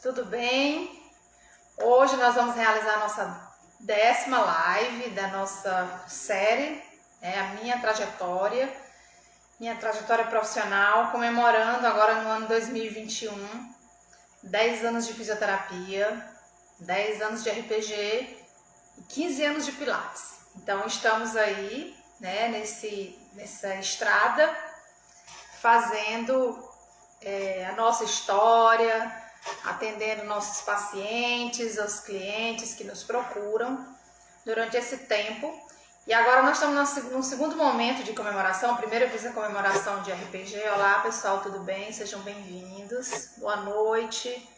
tudo bem? Hoje nós vamos realizar a nossa 10ª live da nossa série, a minha trajetória profissional, comemorando agora no ano 2021, 10 anos de fisioterapia, 10 anos de RPG e 15 anos de Pilates. Então estamos aí, nessa estrada, fazendo a nossa história, atendendo nossos pacientes, os clientes que nos procuram durante esse tempo. E agora nós estamos no segundo momento de comemoração. Primeiro eu fiz a comemoração de RPG. Olá pessoal, tudo bem? Sejam bem-vindos. Boa noite.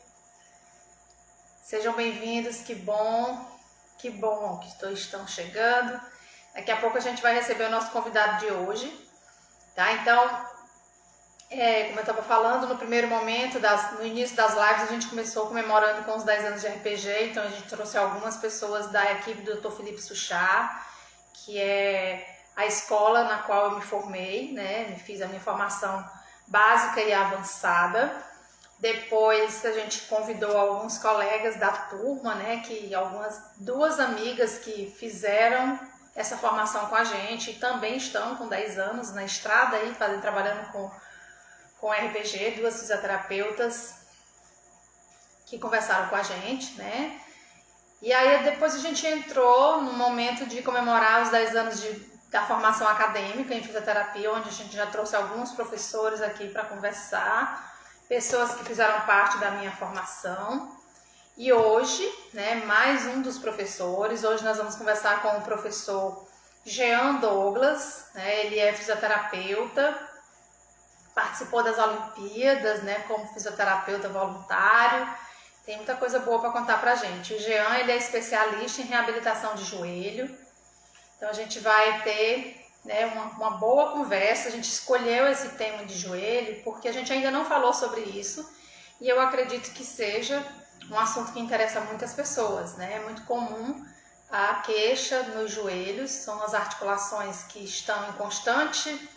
Sejam bem-vindos, que bom que estão chegando. Daqui a pouco a gente vai receber o nosso convidado de hoje, tá? Então, como eu estava falando, no primeiro momento, no início das lives, a gente começou comemorando com os 10 anos de RPG, então a gente trouxe algumas pessoas da equipe do Dr. Felipe Suchá, que é a escola na qual eu me formei, fiz a minha formação básica e avançada. Depois a gente convidou alguns colegas da turma, duas amigas que fizeram essa formação com a gente e também estão com 10 anos na estrada aí, trabalhando com RPG, duas fisioterapeutas que conversaram com a gente, E aí depois a gente entrou no momento de comemorar os 10 anos da formação acadêmica em fisioterapia, onde a gente já trouxe alguns professores aqui para conversar, pessoas que fizeram parte da minha formação. E hoje, mais um dos professores, hoje nós vamos conversar com o professor Jean Douglas, ele é fisioterapeuta, participou das Olimpíadas, como fisioterapeuta voluntário, tem muita coisa boa para contar pra gente. O Jean, ele é especialista em reabilitação de joelho, então a gente vai ter uma boa conversa. A gente escolheu esse tema de joelho porque a gente ainda não falou sobre isso e eu acredito que seja um assunto que interessa muitas pessoas, É muito comum a queixa nos joelhos, são as articulações que estão em constante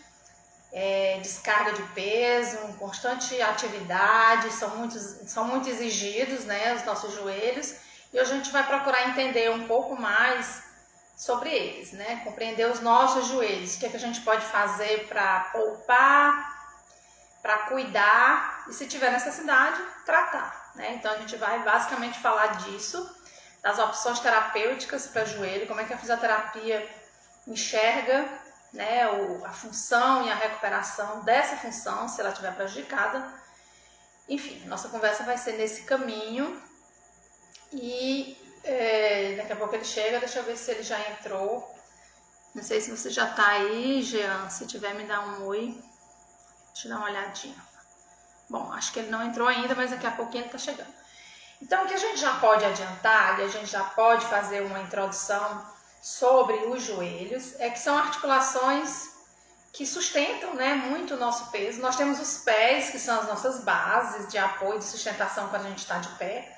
descarga de peso, em constante atividade, são muito exigidos, os nossos joelhos, e hoje a gente vai procurar entender um pouco mais sobre eles, compreender os nossos joelhos, o que é que a gente pode fazer para poupar, para cuidar e, se tiver necessidade, tratar, Então a gente vai basicamente falar disso, das opções terapêuticas para joelho, como é que a fisioterapia enxerga a função e a recuperação dessa função, se ela estiver prejudicada. Enfim, nossa conversa vai ser nesse caminho e daqui a pouco ele chega, deixa eu ver se ele já entrou. Não sei se você já está aí, Jean, se tiver me dá um oi, deixa eu dar uma olhadinha. Bom, acho que ele não entrou ainda, mas daqui a pouquinho ele está chegando. Então, o que a gente já pode adiantar, e a gente já pode fazer uma introdução sobre os joelhos, é que são articulações que sustentam muito o nosso peso. Nós temos os pés, que são as nossas bases de apoio, de sustentação quando a gente está de pé,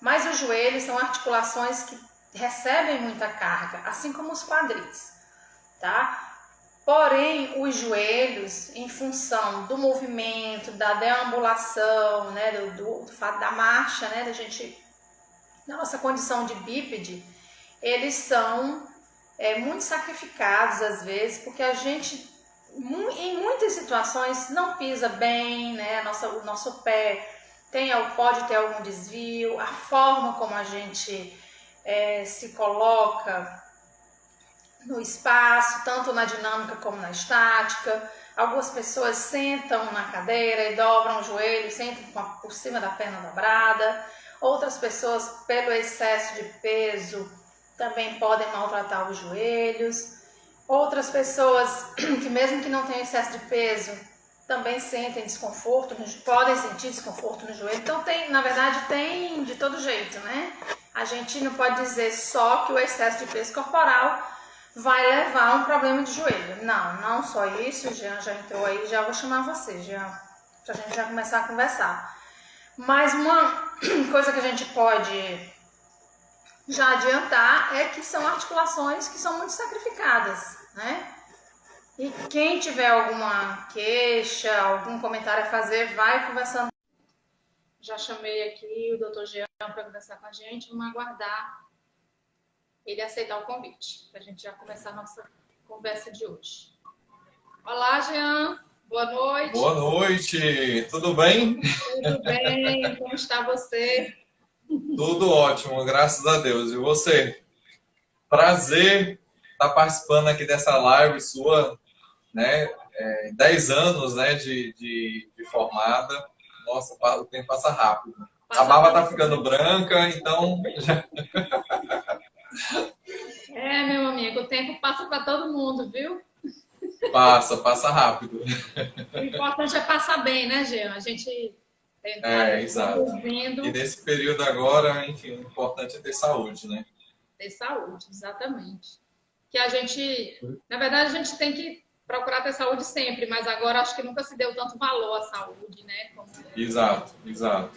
mas os joelhos são articulações que recebem muita carga, assim como os quadris, tá? Porém, os joelhos, em função do movimento, da deambulação, do fato da marcha, da nossa condição de bípede, eles são muito sacrificados às vezes, porque a gente, em muitas situações, não pisa bem, o nosso pé pode ter algum desvio, a forma como a gente se coloca no espaço, tanto na dinâmica como na estática. Algumas pessoas sentam na cadeira e dobram o joelho, sentam por cima da perna dobrada. Outras pessoas, pelo excesso de peso, também podem maltratar os joelhos. Outras pessoas que mesmo que não tenham excesso de peso, também sentem desconforto, podem sentir desconforto no joelho. Então na verdade tem de todo jeito, A gente não pode dizer só que o excesso de peso corporal vai levar a um problema de joelho. Não só isso. O Jean já entrou aí, já vou chamar você, Jean, pra gente já começar a conversar. Mas uma coisa que a gente pode já adiantar é que são articulações que são muito sacrificadas, E quem tiver alguma queixa, algum comentário a fazer, vai conversando. Já chamei aqui o doutor Jean para conversar com a gente. Vamos aguardar ele aceitar o convite, para a gente já começar a nossa conversa de hoje. Olá, Jean. Boa noite. Boa noite. Tudo bem? Tudo bem? Como está você? Tudo ótimo, graças a Deus. E você? Prazer estar participando aqui dessa live sua, né? 10 anos, né, de formada. Nossa, o tempo passa rápido. A barba está ficando branca, então... Meu amigo, o tempo passa para todo mundo, viu? Passa rápido. O importante é passar bem, né, Jean? A gente exato. E nesse período agora, enfim, o importante é ter saúde, né? Ter saúde, exatamente. Que a gente, na verdade, a gente tem que procurar ter saúde sempre, mas agora acho que nunca se deu tanto valor à saúde, né? Exato. Em geral.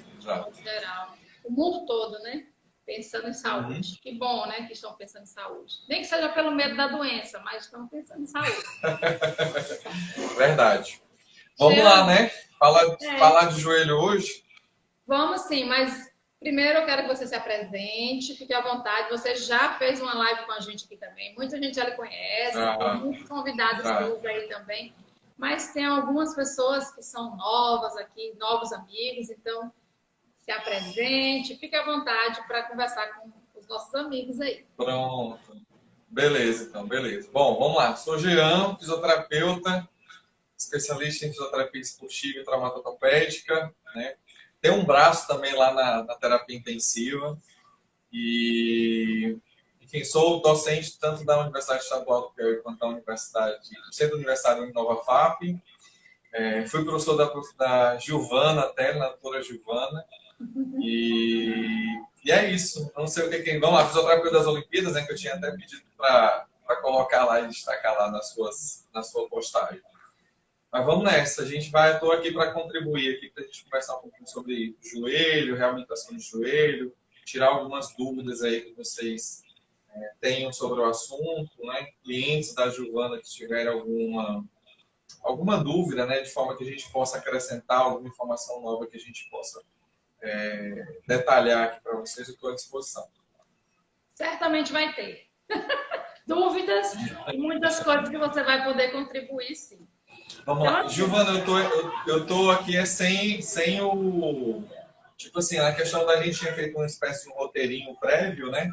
O mundo todo, né? Pensando em saúde. Que bom, né? Que estão pensando em saúde. Nem que seja pelo medo da doença, mas estão pensando em saúde. Verdade. Vamos lá, né? Falar de joelho hoje? Vamos sim, mas primeiro eu quero que você se apresente, fique à vontade. Você já fez uma live com a gente aqui também. Muita gente já lhe conhece, tem muitos convidados todos aí também. Mas tem algumas pessoas que são novas aqui, novos amigos, então se apresente, fique à vontade para conversar com os nossos amigos aí. Pronto. Beleza, então, beleza. Bom, vamos lá. Sou Jean, fisioterapeuta, especialista em fisioterapia esportiva e traumatopédica, né? Tem um braço também lá na terapia intensiva. E, enfim, sou docente tanto da Universidade Estadual do Piauí quanto da do Centro Universitário Nova FAP. Fui professor da Gilvana até, na doutora Gilvana. E é isso. Não sei o que. Vamos lá, fisioterapia das Olimpíadas, né, que eu tinha até pedido para colocar lá e destacar lá na sua postagem. Mas vamos nessa. Estou aqui para contribuir aqui, para a gente conversar um pouquinho sobre joelho, reabilitação de joelho, tirar algumas dúvidas aí que vocês tenham sobre o assunto, né? Clientes da Gilvana que tiverem alguma dúvida, né? De forma que a gente possa acrescentar alguma informação nova que a gente possa detalhar aqui para vocês, eu estou à disposição. Certamente vai ter dúvidas e muitas coisas que você vai poder contribuir, sim. Vamos lá. Gilvana, eu tô aqui sem o... Tipo assim, a questão da gente tinha feito uma espécie de um roteirinho prévio, né?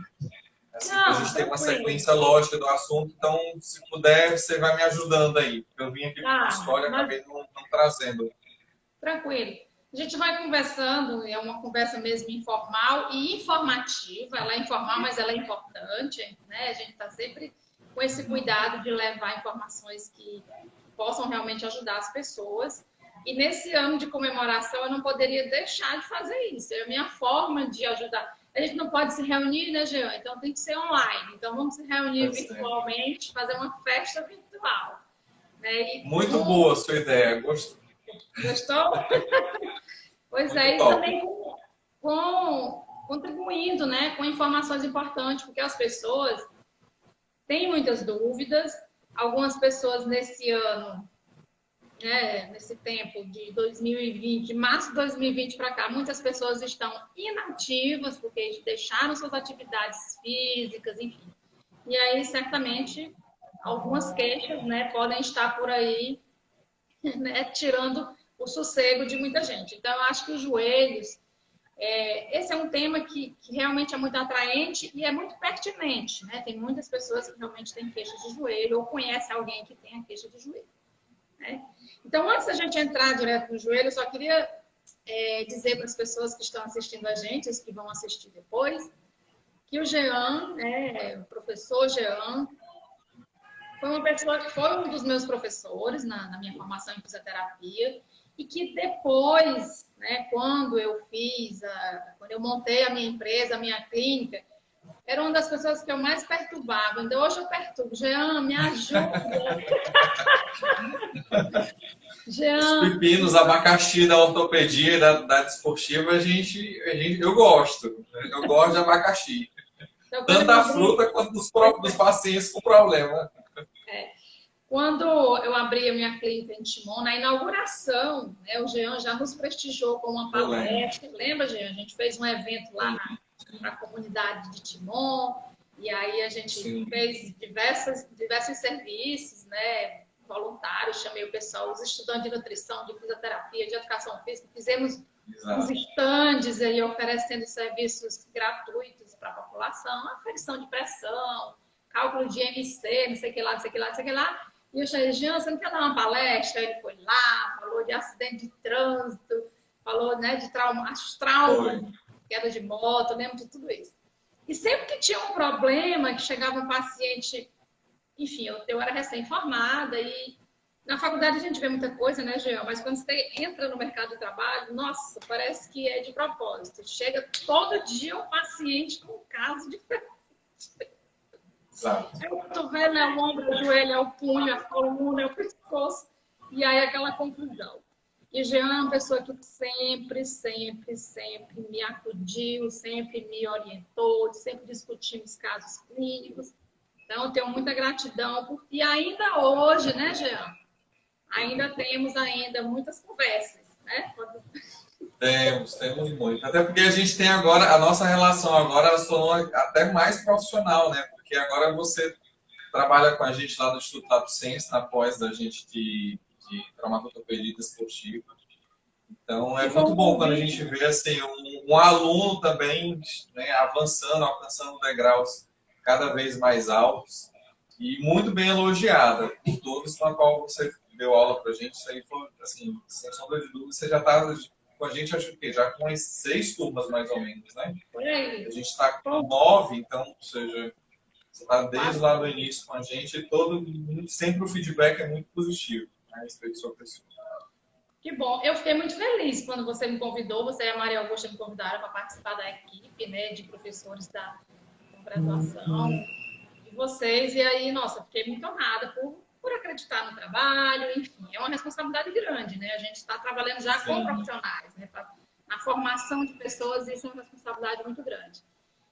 Assim, a gente tem uma sequência lógica do assunto, então, se puder, você vai me ajudando aí. Eu vim aqui com história e acabei não trazendo. Tranquilo. A gente vai conversando, é uma conversa mesmo informal e informativa. Ela é informal, mas ela é importante, né? A gente está sempre com esse cuidado de levar informações que possam realmente ajudar as pessoas. E nesse ano de comemoração, eu não poderia deixar de fazer isso. É a minha forma de ajudar. A gente não pode se reunir, né, Jean? Então tem que ser online. Então vamos se reunir virtualmente, fazer uma festa virtual. Né? Muito boa a sua ideia, gostou? Pois é, e também contribuindo, né, com informações importantes, porque as pessoas têm muitas dúvidas. Algumas pessoas nesse ano, nesse tempo de 2020, março de 2020 para cá, muitas pessoas estão inativas porque deixaram suas atividades físicas, enfim. E aí, certamente, algumas queixas, né, podem estar por aí, né, tirando o sossego de muita gente. Então, eu acho que os joelhos, esse é um tema que realmente é muito atraente e é muito pertinente, né? Tem muitas pessoas que realmente têm queixa de joelho ou conhecem alguém que tem a queixa de joelho, né? Então, antes da gente entrar direto no joelho, eu só queria dizer para as pessoas que estão assistindo a gente, as que vão assistir depois, que o Jean, o professor Jean, foi uma pessoa que foi um dos meus professores na minha formação em fisioterapia e que depois, né, quando eu montei a minha empresa, a minha clínica, era uma das pessoas que eu mais perturbava. Então, hoje eu perturbo. Jean, me ajuda. Jean. Os pepinos, abacaxi da ortopedia e da desportiva, eu gosto. Eu gosto de abacaxi. Então, tanto da fruta quanto dos pacientes com problema. Quando eu abri a minha clínica em Timon, na inauguração, né, o Jean já nos prestigiou com uma palestra. Lembra, Jean? A gente fez um evento lá na comunidade de Timon, e aí a gente fez diversos serviços, né, voluntários, chamei o pessoal, os estudantes de nutrição, de fisioterapia, de educação física, fizemos os estandes aí oferecendo serviços gratuitos para a população, aferição de pressão, cálculo de MC, não sei o que lá, não sei o que lá, não sei o que lá. E eu falei, Jean, você não quer dar uma palestra? Ele foi lá, falou de acidente de trânsito, falou, né, de traumas, queda de moto, eu lembro de tudo isso. E sempre que tinha um problema, que chegava um paciente, enfim, eu era recém-formada e na faculdade a gente vê muita coisa, né, Jean? Mas quando você entra no mercado de trabalho, nossa, parece que é de propósito. Chega todo dia um paciente com um caso diferente. Exato. É o cotovelo, é o ombro, é o joelho, é o punho, é a coluna, é o pescoço. E aí aquela confusão. E Jean é uma pessoa que sempre me acudiu, sempre me orientou, sempre discutimos casos clínicos. Então, eu tenho muita gratidão. E ainda hoje, né, Jean? Ainda temos muitas conversas, né? Temos muito. Até porque a gente tem agora, a nossa relação agora, ela se tornou até mais profissional, né? Porque agora você trabalha com a gente lá no Instituto Lato-Senso, na pós da gente de traumatologia esportiva. Então, é muito bom quando a gente vê assim, um aluno também, né, avançando, alcançando degraus cada vez mais altos e muito bem elogiada por todos com a qual você deu aula para a gente. Isso aí foi, assim, sem sombra de dúvida, você já está com a gente, acho que já com umas 6 turmas mais ou menos, né? A gente está com 9, então, ou seja, você está desde lá no início com a gente e sempre o feedback é muito positivo, né, a respeito da sua pessoa. Que bom. Eu fiquei muito feliz quando você me convidou, você e a Maria Augusta me convidaram para participar da equipe, né, de professores da graduação de vocês. E aí, nossa, fiquei muito honrada por acreditar no trabalho, enfim, é uma responsabilidade grande, né? A gente está trabalhando já com profissionais, né? Na formação de pessoas, isso é uma responsabilidade muito grande.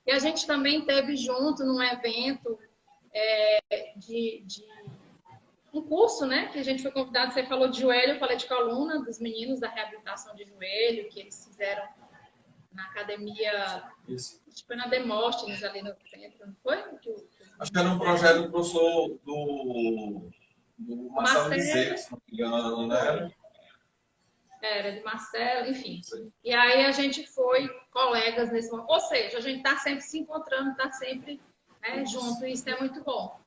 E a gente também teve junto num evento de um curso, né? Que a gente foi convidado, você falou de joelho, eu falei de coluna, dos meninos da reabilitação de joelho, que eles fizeram na academia, isso. Acho que foi na Demóstenes, ali no centro, não foi? Acho que era um projeto do professor do Marcelo Bezerra, se não me engano, não era? Era de Marcelo, enfim. Sim. E aí a gente foi colegas nesse momento. Ou seja, a gente está sempre se encontrando, está sempre, né, junto, e isso é muito bom.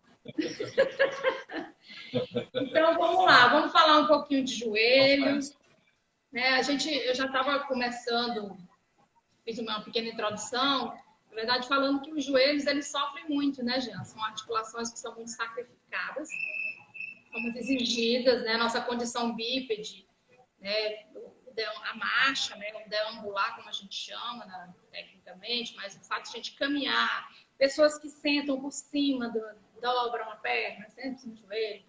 Então, vamos lá, vamos falar um pouquinho de joelhos. Né? Eu já estava começando, fiz uma pequena introdução, na verdade, falando que os joelhos, eles sofrem muito, né, Jean? São articulações que são muito sacrificadas, são muito exigidas, né? Nossa condição bípede, né? A marcha, né? O deambular, como a gente chama, tecnicamente, mas o fato de a gente caminhar, pessoas que sentam por cima, dobram a perna, sentam no joelho,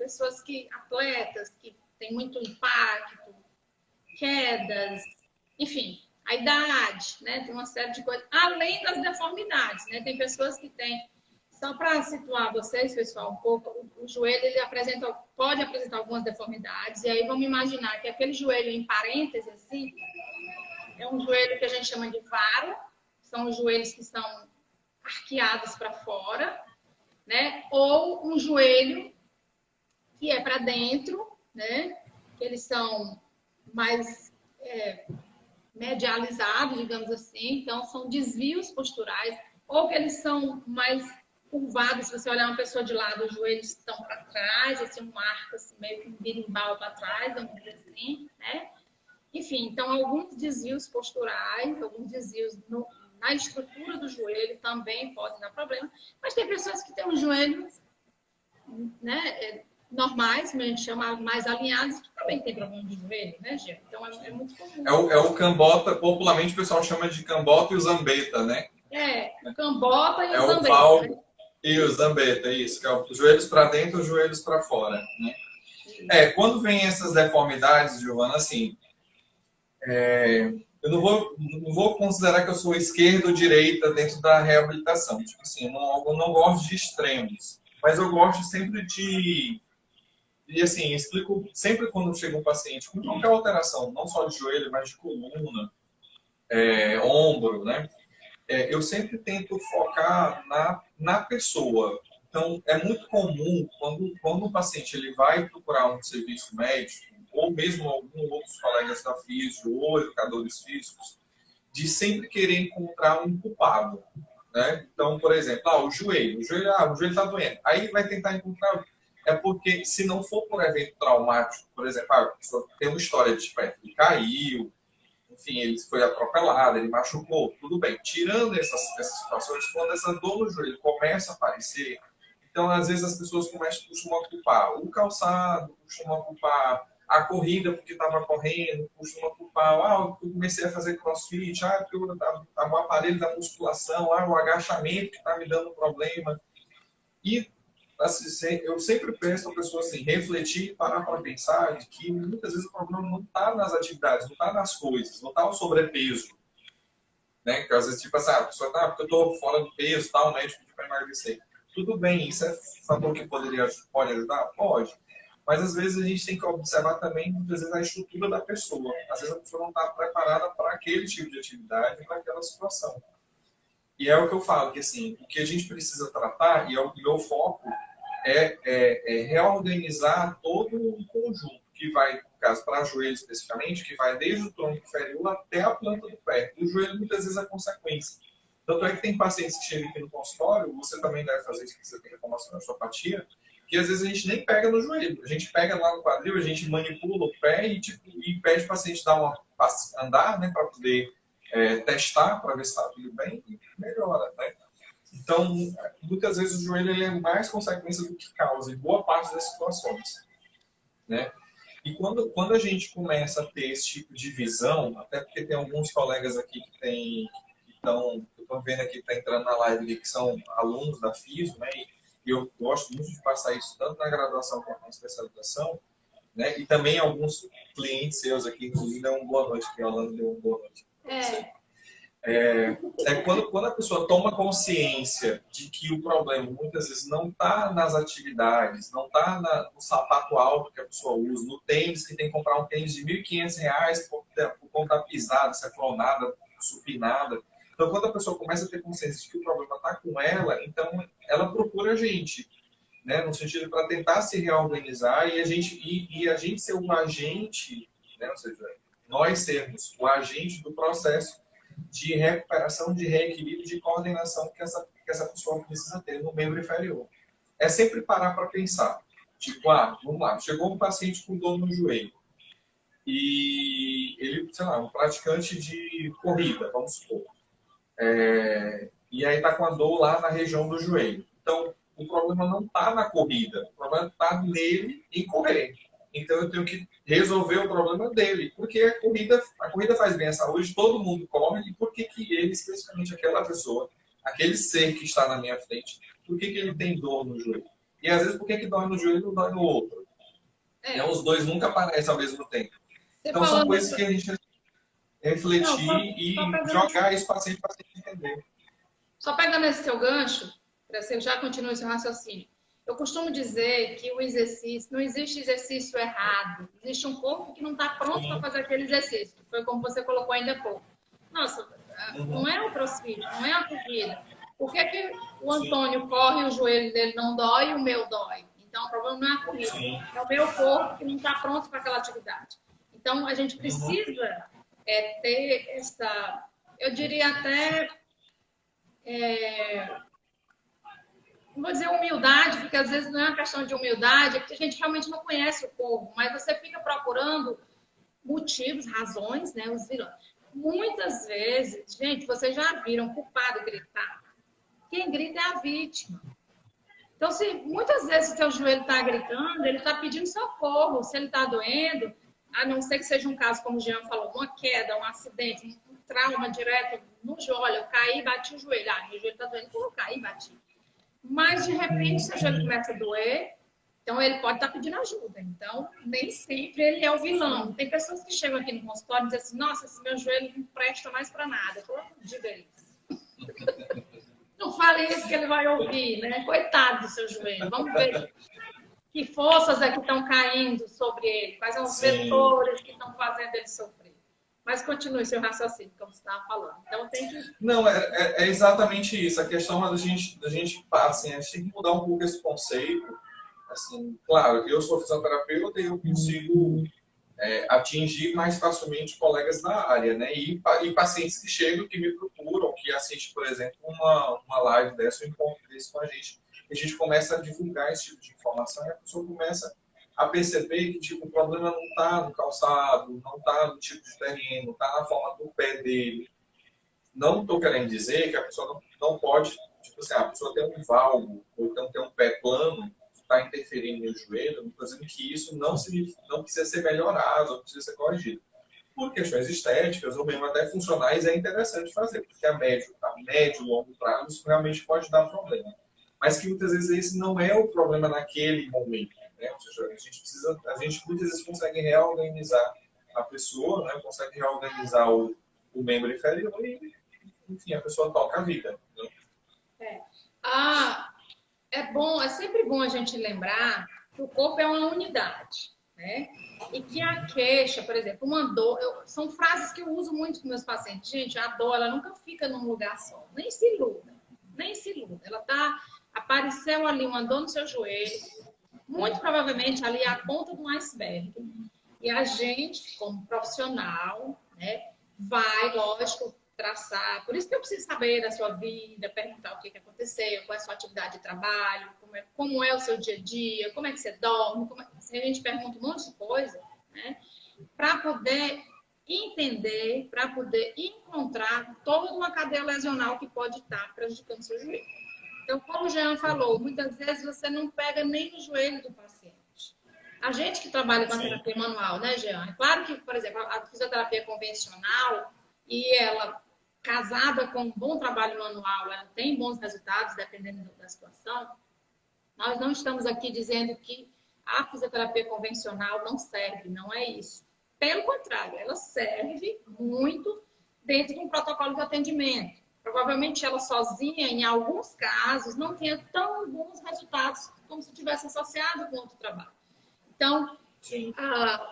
atletas que têm muito impacto, quedas, enfim, a idade, né? Tem uma série de coisas, além das deformidades, né? Tem pessoas que têm, só para situar vocês, pessoal, um pouco, o joelho ele pode apresentar algumas deformidades, e aí vamos imaginar que aquele joelho em parênteses, assim, é um joelho que a gente chama de vara, são os joelhos que são arqueados para fora, né? Ou um joelho que é para dentro, né? Que eles são mais medializados, digamos assim, então são desvios posturais, ou que eles são mais curvados. Se você olhar uma pessoa de lado, os joelhos estão para trás, assim, um arco assim, meio que um birimbau para trás, vamos dizer assim, né? Enfim, então alguns desvios posturais, alguns desvios na estrutura do joelho também podem dar problema, mas tem pessoas que têm os joelhos, né, normais, como a gente chama, mais alinhados, que também tem problema de joelho, né, Gê? Então é muito comum. É o cambota, popularmente o pessoal chama de cambota e o zambeta, né? O cambota e o zambeta. O pau, né? E o zambeta, isso, que é os joelhos para dentro e os joelhos para fora, né? Quando vem essas deformidades, Giovana, assim, eu não vou considerar que eu sou esquerda ou direita dentro da reabilitação. Tipo assim, eu não gosto de extremos. Mas eu gosto sempre de e assim, explico sempre quando chega um paciente com qualquer alteração, não só de joelho, mas de coluna, ombro, né? Eu sempre tento focar na pessoa. Então, é muito comum, quando o paciente ele vai procurar um serviço médico, ou mesmo alguns outros colegas da físio, ou educadores físicos, de sempre querer encontrar um culpado, né? Então, por exemplo, o joelho está doendo. Aí vai tentar encontrar... É porque, se não for por evento traumático, por exemplo, a pessoa tem uma história de ele caiu, enfim, ele foi atropelado, ele machucou, tudo bem. Tirando essas situações, quando essa dor no joelho começa a aparecer, então, às vezes, as pessoas costumam culpar o calçado, costumam culpar a corrida porque estava correndo, costumam culpar, eu comecei a fazer crossfit, porque o aparelho da musculação, o agachamento que está me dando problema. E assim, eu sempre peço a pessoa assim, refletir e parar para pensar de que muitas vezes o problema não está nas atividades, não está nas coisas, não está no sobrepeso. Né? Que às vezes, tipo assim, a pessoa porque eu estou fora do peso, o médico pediu para emagrecer. Tudo bem, isso é fator que pode ajudar? Pode. Mas às vezes a gente tem que observar também, muitas vezes, a estrutura da pessoa. Às vezes a pessoa não está preparada para aquele tipo de atividade, para aquela situação. E é o que eu falo, que assim, o que a gente precisa tratar, e o meu foco, é reorganizar todo um conjunto, que vai, no caso, para joelho especificamente, que vai desde o tronco inferior até a planta do pé. O joelho, muitas vezes, é consequência. Tanto é que tem pacientes que chegam aqui no consultório, você também deve fazer isso, que você tem reclamação da osteopatia, que às vezes a gente nem pega no joelho. A gente pega lá no quadril, a gente manipula o pé e pede o paciente dar andar, né, para poder testar, para ver se está tudo bem, e melhora, né? Então, muitas vezes o joelho ele é mais consequência do que causa, em boa parte das situações, né? E quando a gente começa a ter esse tipo de visão, até porque tem alguns colegas aqui que estão vendo aqui, que está entrando na live, que são alunos da FISO, né? E eu gosto muito de passar isso tanto na graduação quanto na especialização, né? E também alguns clientes seus aqui, inclusive, deu uma boa noite, que a Holanda deu uma boa noite. Quando a pessoa toma consciência de que o problema muitas vezes não está nas atividades, não está no sapato alto que a pessoa usa, no tênis, que tem que comprar um tênis de R$ 1.500 por conta da pisada, cefronada, supinada. Então, quando a pessoa começa a ter consciência de que o problema está com ela, então ela procura a gente, né, no sentido para tentar se reorganizar e a gente ser o agente, né, ou seja, nós sermos o agente do processo de recuperação, de reequilíbrio, de coordenação que essa pessoa precisa ter no membro inferior. É sempre parar para pensar. Tipo, vamos lá, chegou um paciente com dor no joelho. E ele, sei lá, um praticante de corrida, vamos supor. E aí está com a dor lá na região do joelho. Então, o problema não está na corrida, o problema está nele em correr. Então, eu tenho que resolver o problema dele, porque a corrida faz bem à saúde, todo mundo corre, e por que ele, especificamente aquela pessoa, aquele ser que está na minha frente, por que ele tem dor no joelho? E às vezes, por que dói no joelho e não dói no outro? Então, os dois nunca aparecem ao mesmo tempo. Então, são coisas que a gente refletir e jogar isso para o paciente entender. Só pegando esse seu gancho, para você já continuar esse raciocínio. Eu costumo dizer que o exercício, não existe exercício errado. Existe um corpo que não está pronto para fazer aquele exercício. Foi como você colocou ainda há pouco. Nossa, não é o crossfit, não é a corrida. Por que o Antônio corre e o joelho dele não dói e o meu dói? Então, o problema não é a corrida. É o meu corpo que não está pronto para aquela atividade. Então, a gente precisa ter essa, eu diria até, não vou dizer humildade, porque às vezes não é uma questão de humildade, é porque a gente realmente não conhece o povo, mas você fica procurando motivos, razões, né, os vilões. Muitas vezes, gente, vocês já viram culpado gritar. Quem grita é a vítima. Então, se muitas vezes o teu joelho está gritando, ele está pedindo socorro. Se ele está doendo, a não ser que seja um caso, como o Jean falou, uma queda, um acidente, um trauma direto no joelho, eu caí e bati o joelho. Meu joelho está doendo, eu caí e bati. Mas, de repente, seu joelho começa a doer, então ele pode estar pedindo ajuda. Então, nem sempre ele é o vilão. Tem pessoas que chegam aqui no consultório e dizem assim, nossa, esse meu joelho não presta mais para nada. Eu falo, diga isso. Não fale isso que ele vai ouvir, né? Coitado do seu joelho. Vamos ver. Que forças é que estão caindo sobre ele? Quais são os vetores que estão fazendo ele sofrer? Mas continue seu raciocínio, como você estava falando. Então tem que... Não, é exatamente isso. A questão é da gente, assim, a gente tem que mudar um pouco esse conceito. Assim, claro, eu sou fisioterapeuta e eu consigo atingir mais facilmente colegas da área, né? E pacientes que chegam, que me procuram, que assistem, por exemplo, uma live dessa, um encontro desse com a gente começa a divulgar esse tipo de informação e a pessoa começa a perceber que tipo, o problema não está no calçado, não está no tipo de terreno, está na forma do pé dele. Não estou querendo dizer que a pessoa não pode, tipo assim, a pessoa tem um valgo, ou então tem um pé plano, está interferindo no joelho, não estou dizendo que isso não precisa ser melhorado, não precisa ser corrigido. Por questões estéticas ou mesmo até funcionais é interessante fazer, porque a médio e longo prazo isso realmente pode dar problema. Mas que muitas vezes esse não é o problema naquele momento. Né? Ou seja, a gente muitas vezes consegue reorganizar a pessoa, né? Consegue reorganizar o membro inferior e, enfim, a pessoa toca a vida. Né? É sempre bom a gente lembrar que o corpo é uma unidade, né? E que a queixa, por exemplo, uma dor, são frases que eu uso muito com meus pacientes. Gente, a dor, ela nunca fica num lugar só, nem se iluda. Ela apareceu ali uma dor no seu joelho, muito provavelmente ali a ponta do iceberg. E a gente, como profissional, né, vai, lógico, traçar. Por isso que eu preciso saber da sua vida, perguntar o que aconteceu, qual é a sua atividade de trabalho, como é o seu dia a dia, como é que você dorme. A gente pergunta um monte de coisa, né, para poder entender, para poder encontrar toda uma cadeia lesional que pode estar prejudicando o seu joelho. Então, como o Jean falou, muitas vezes você não pega nem no joelho do paciente. A gente que trabalha com a terapia manual, né, Jean? É claro que, por exemplo, a fisioterapia convencional e ela, casada com um bom trabalho manual, ela tem bons resultados, dependendo da situação. Nós não estamos aqui dizendo que a fisioterapia convencional não serve, não é isso. Pelo contrário, ela serve muito dentro de um protocolo de atendimento. Provavelmente ela sozinha, em alguns casos, não tenha tão bons resultados como se tivesse associado com outro trabalho. Então,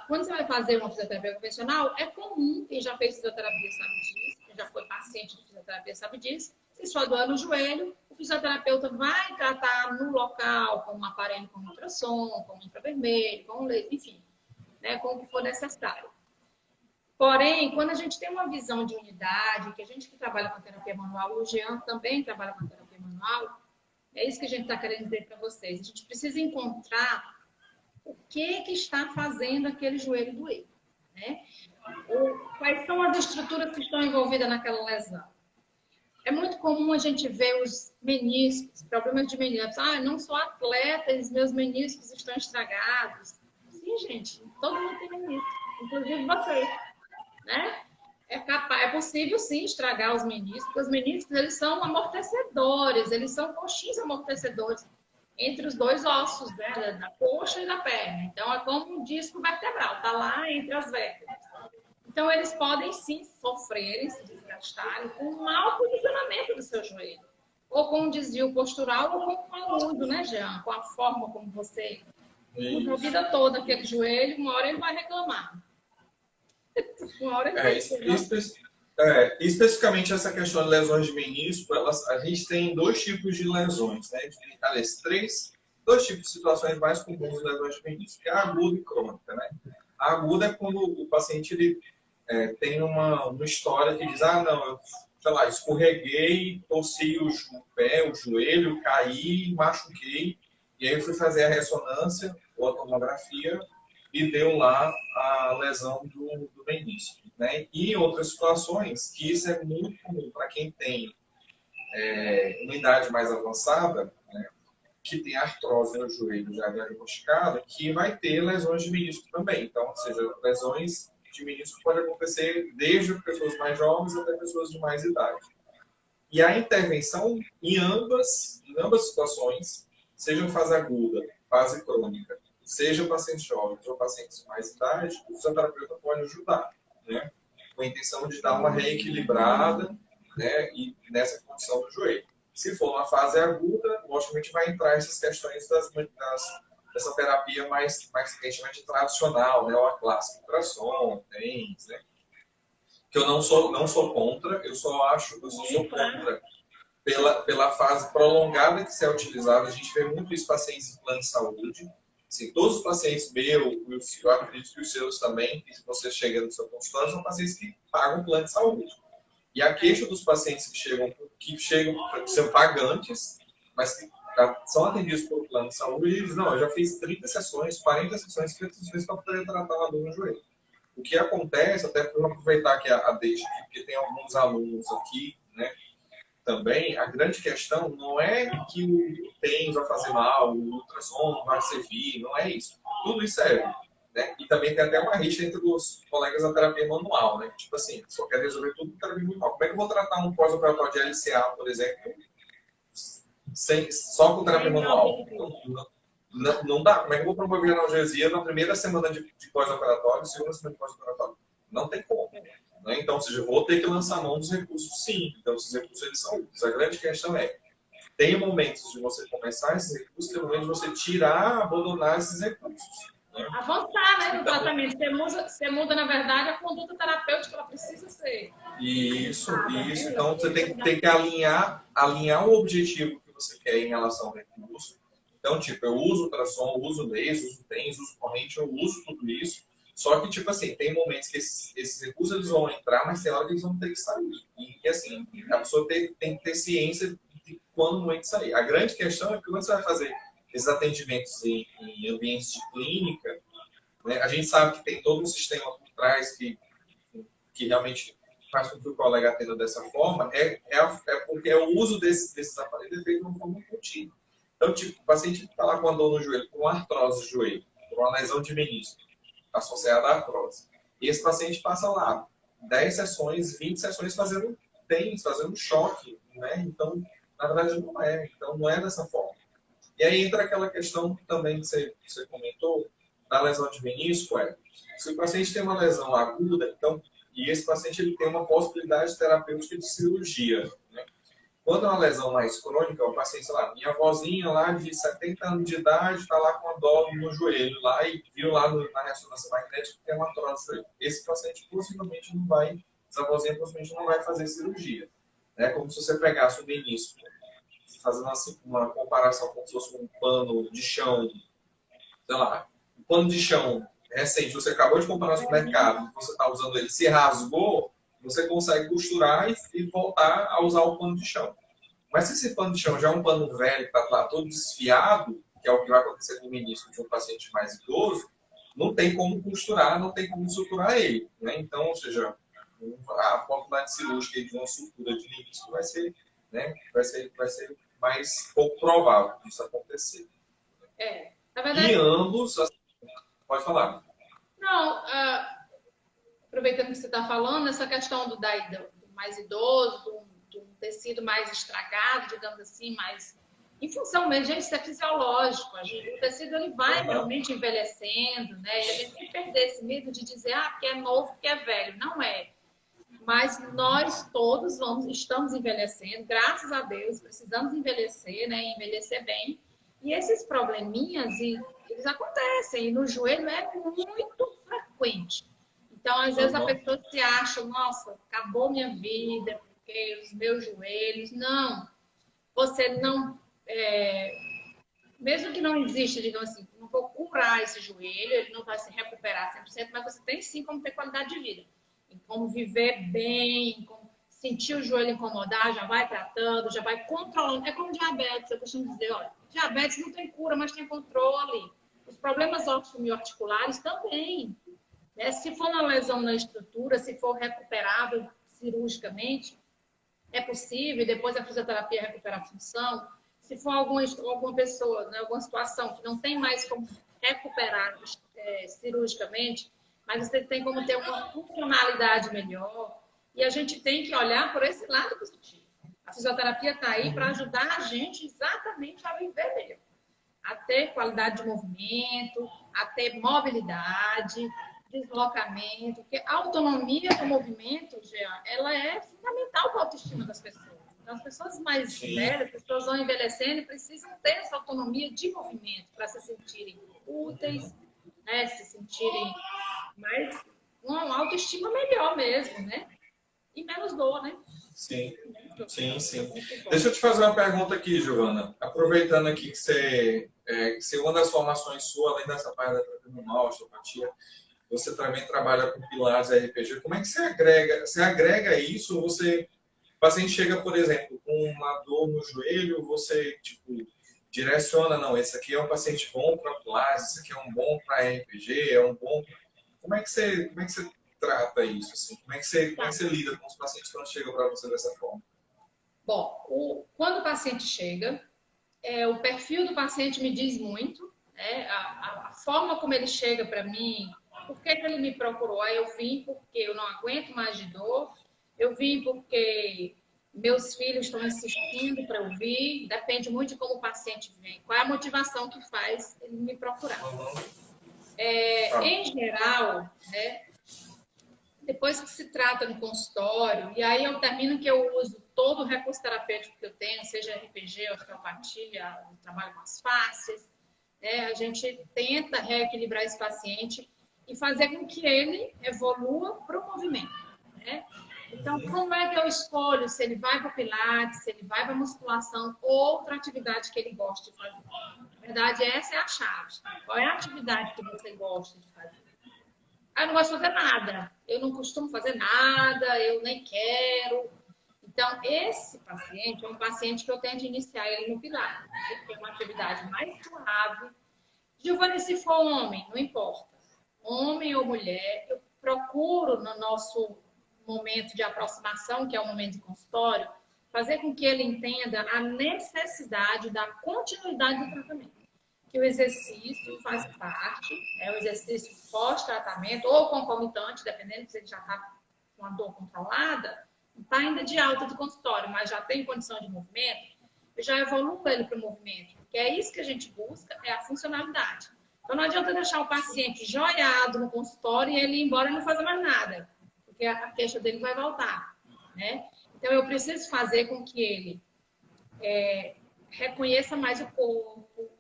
quando você vai fazer uma fisioterapia convencional, é comum, quem já fez fisioterapia sabe disso, quem já foi paciente de fisioterapia sabe disso, se só doer no joelho, o fisioterapeuta vai tratar no local com um aparelho com ultrassom, com infravermelho, com laser, enfim, né, com o que for necessário. Porém, quando a gente tem uma visão de unidade, que a gente que trabalha com a terapia manual, o Jean também trabalha com a terapia manual, é isso que a gente está querendo dizer para vocês. A gente precisa encontrar o que está fazendo aquele joelho doer, né? Quais são as estruturas que estão envolvidas naquela lesão. É muito comum a gente ver os meniscos, problemas de meniscos. Não sou atleta e os meus meniscos estão estragados. Sim, gente, todo mundo tem menisco, inclusive vocês. Né? É possível sim estragar os meniscos. Os meniscos, eles são amortecedores, eles são coxins amortecedores entre os dois ossos, né? Da coxa e da perna. Então é como um disco vertebral, está lá entre as vértebras. Então eles podem sim sofrerem, se desgastarem com um mau posicionamento do seu joelho, ou com um desvio postural, ou com um mau uso, né, Jean? Com a forma como você usa a vida toda aquele joelho, uma hora ele vai reclamar. Especificamente essa questão de lesões de menisco, a gente tem dois tipos de lesões, né? Aliás, dois tipos de situações mais comuns de lesões de menisco, que é a aguda e crônica, né? A aguda é quando o paciente tem uma história que diz, não, eu, sei lá, escorreguei, torci o pé, o joelho, caí, machuquei, e aí eu fui fazer a ressonância ou a tomografia e deu lá a lesão do menisco. Né? E em outras situações, que isso é muito comum para quem tem uma idade mais avançada, né? Que tem artrose no joelho já diagnosticada, que vai ter lesões de menisco também. Então, ou seja, lesões de menisco podem acontecer desde pessoas mais jovens até pessoas de mais idade. E a intervenção em ambas situações, seja em fase aguda, fase crônica, seja pacientes jovens ou pacientes de mais idade, o fisioterapeuta pode ajudar, né? Com a intenção de dar uma reequilibrada, né? E nessa condição do joelho. Se for uma fase aguda, logicamente vai entrar essas questões das dessa terapia mais que a gente chama de tradicional, né? Ou a clássica, ultrassom, TENS, né? Que eu não sou contra, eu só sou contra pela fase prolongada que se é utilizada. A gente vê muito isso em pacientes em plano de saúde. Assim, todos os pacientes meus, eu acredito que os seus também, que você chega no seu consultório, são pacientes que pagam plano de saúde. E a queixa dos pacientes que são pagantes, mas que são atendidos por plano de saúde, eles dizem, não, eu já fiz 30 sessões, 40 sessões, 50 sessões para poder tratar uma dor no joelho. O que acontece, até para aproveitar que a deixa aqui, porque tem alguns alunos aqui, né, também, a grande questão não é que o TENS vai fazer mal, o ultrassom não vai servir, não é isso. Tudo isso serve. Né? E também tem até uma rixa entre os colegas da terapia manual, né? Tipo assim, só quer resolver tudo com terapia manual. Como é que eu vou tratar um pós-operatório de LCA, por exemplo, só com terapia manual? Não dá. Como é que eu vou promover analgesia na primeira semana de pós-operatório, segunda semana de pós-operatório? Não tem como. Né? Então, ou seja, eu vou ter que lançar mão dos recursos, sim. Então, esses recursos eles são úteis. A grande questão é, tem momentos de você começar esses recursos, tem momentos de você tirar, abandonar esses recursos. Né? Avançar, né, no tratamento. Você muda, na verdade, a conduta terapêutica, ela precisa ser. Isso. Então, você tem que alinhar o objetivo que você quer em relação ao recurso. Então, tipo, eu uso ultrassom, uso laser, uso TENS, uso corrente, eu uso tudo isso. Só que, tipo assim, tem momentos que esses recursos eles vão entrar, mas tem hora que eles vão ter que sair. E assim, a pessoa tem que ter ciência de quando muito sair. A grande questão é que quando você vai fazer esses atendimentos em ambientes de clínica, né, a gente sabe que tem todo um sistema por trás que realmente faz com que o colega atenda dessa forma, porque o uso desses aparelhos é feito de uma forma contínua. Então, tipo, o paciente está lá com a dor no joelho, com artrose do joelho, com uma lesão de menisco, associada à artrose. E esse paciente passa lá 10 sessões, 20 sessões fazendo choque, né? Então, na verdade, não é. Então, não é dessa forma. E aí entra aquela questão também que você comentou, da lesão de menisco, se o paciente tem uma lesão aguda, então, e esse paciente ele tem uma possibilidade terapêutica de cirurgia, né? Quando é uma lesão mais crônica, o paciente, sei lá, minha avózinha lá de 70 anos de idade está lá com uma dor no joelho lá e viu lá na ressonância magnética que tem uma artrose no joelho. Esse paciente possivelmente não vai, essa avózinha possivelmente não vai fazer cirurgia. É como se você pegasse o menisco, fazendo assim, uma comparação como se fosse um pano de chão, sei lá, um pano de chão recente, você acabou de comprar no supermercado, você está usando ele, se rasgou, você consegue costurar e voltar a usar o pano de chão. Mas se esse pano de chão já é um pano velho, que está lá todo desfiado, que é o que vai acontecer com o menisco de um paciente mais idoso, não tem como costurar, não tem como suturar ele. Né? Então, ou seja, a possibilidade cirúrgica de uma sutura de menisco vai ser mais pouco provável disso acontecer. Na verdade, e ambos, pode falar. Não, aproveitando que você está falando, essa questão do mais idoso, do tecido mais estragado, digamos assim, mais em função mesmo, gente, isso é fisiológico. O tecido ele vai realmente envelhecendo, né? E a gente tem que perder esse medo de dizer, porque é novo, porque é velho. Não é. Mas nós todos estamos envelhecendo, graças a Deus, precisamos envelhecer, né? Envelhecer bem. E esses probleminhas, eles acontecem. E no joelho é muito frequente. Então, às vezes, a pessoa se acha, nossa, acabou minha vida, porque os meus joelhos. Não. Você não... mesmo que não exista, digamos assim, não vou curar esse joelho, ele não vai se recuperar 100%, mas você tem sim como ter qualidade de vida. Em como viver bem, como sentir o joelho incomodar, já vai tratando, já vai controlando. É como diabetes, eu costumo dizer, olha, diabetes não tem cura, mas tem controle. Os problemas osteoarticulares também. Né? Se for uma lesão na estrutura, se for recuperável cirurgicamente, é possível, depois a fisioterapia recuperar a função. Se for alguma pessoa, né, alguma situação que não tem mais como recuperar cirurgicamente, mas você tem como ter uma funcionalidade melhor. E a gente tem que olhar por esse lado positivo. A fisioterapia está aí para ajudar a gente exatamente a viver melhor. A ter qualidade de movimento, a ter mobilidade, deslocamento. Porque a autonomia do movimento, Jean, ela é fundamental para a autoestima das pessoas. Então, as pessoas mais velhas, as pessoas vão envelhecendo e precisam ter essa autonomia de movimento para se sentirem úteis, né? Se sentirem mais, uma autoestima melhor mesmo, né? E menos dor, né? Sim, sim, sim. Muito bom. Deixa eu te fazer uma pergunta aqui, Giovana. Aproveitando aqui que uma das formações sua, além dessa parte da terapia manual, osteopatia, você também trabalha com pilares RPG. Como é que você agrega? Você agrega isso? Ou você, o paciente chega, por exemplo, com uma dor no joelho, você tipo direciona, não, esse aqui é um paciente bom para pilares, esse aqui é um bom para RPG, é um bom. Como é que você trata isso? Assim? Como é que você lida com os pacientes quando chegam para você dessa forma? Bom, quando o paciente chega, o perfil do paciente me diz muito, né? A forma como ele chega para mim, por que ele me procurou? Aí eu vim porque eu não aguento mais de dor, eu vim porque meus filhos estão insistindo para eu vir, depende muito de como o paciente vem, qual é a motivação que faz ele me procurar. Em geral, né, depois que se trata no consultório, e aí eu termino que eu uso todo o recurso terapêutico que eu tenho, seja RPG, osteopatia, trabalho com as faces, né? A gente tenta reequilibrar esse paciente e fazer com que ele evolua para o movimento, né? Então, como é que eu escolho se ele vai para o Pilates, se ele vai para a musculação, outra atividade que ele gosta de fazer? Na verdade, essa é a chave. Qual é a atividade que você gosta de fazer? Eu não gosto de fazer nada. Eu não costumo fazer nada, eu nem quero. Então, esse paciente é um paciente que eu tento iniciar ele no Pilates, porque é uma atividade mais suave. Giovana, se for homem, não importa. Homem ou mulher, eu procuro no nosso momento de aproximação, que é o momento de consultório, fazer com que ele entenda a necessidade da continuidade do tratamento. Que o exercício faz parte, o exercício pós-tratamento ou concomitante, dependendo se ele já está com a dor controlada, está ainda de alta do consultório, mas já tem condição de movimento, eu já evoluo ele para o movimento, que é isso que a gente busca, é a funcionalidade. Então não adianta deixar o paciente joiado no consultório e ele ir embora e não fazer mais nada, porque a queixa dele vai voltar, né? Então eu preciso fazer com que ele reconheça mais o corpo,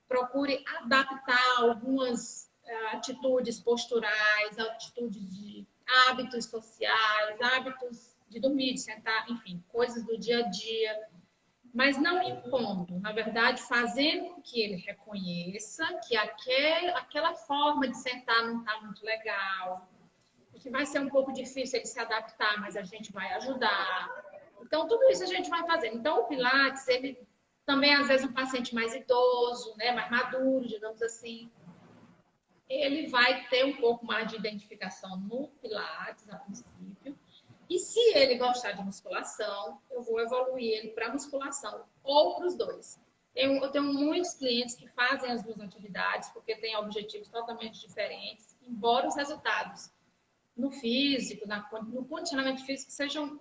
procure adaptar algumas atitudes posturais, atitudes de hábitos sociais, hábitos de dormir, de sentar, enfim, coisas do dia a dia, mas não impondo, na verdade, fazendo com que ele reconheça que aquela forma de sentar não está muito legal, que vai ser um pouco difícil ele se adaptar, mas a gente vai ajudar. Então, tudo isso a gente vai fazendo. Então, o Pilates, ele também, às vezes, um paciente mais idoso, né, mais maduro, digamos assim, ele vai ter um pouco mais de identificação no Pilates, a princípio. E se ele gostar de musculação, eu vou evoluir ele para musculação ou para os dois. Eu tenho muitos clientes que fazem as duas atividades porque têm objetivos totalmente diferentes, embora os resultados no físico, no condicionamento físico sejam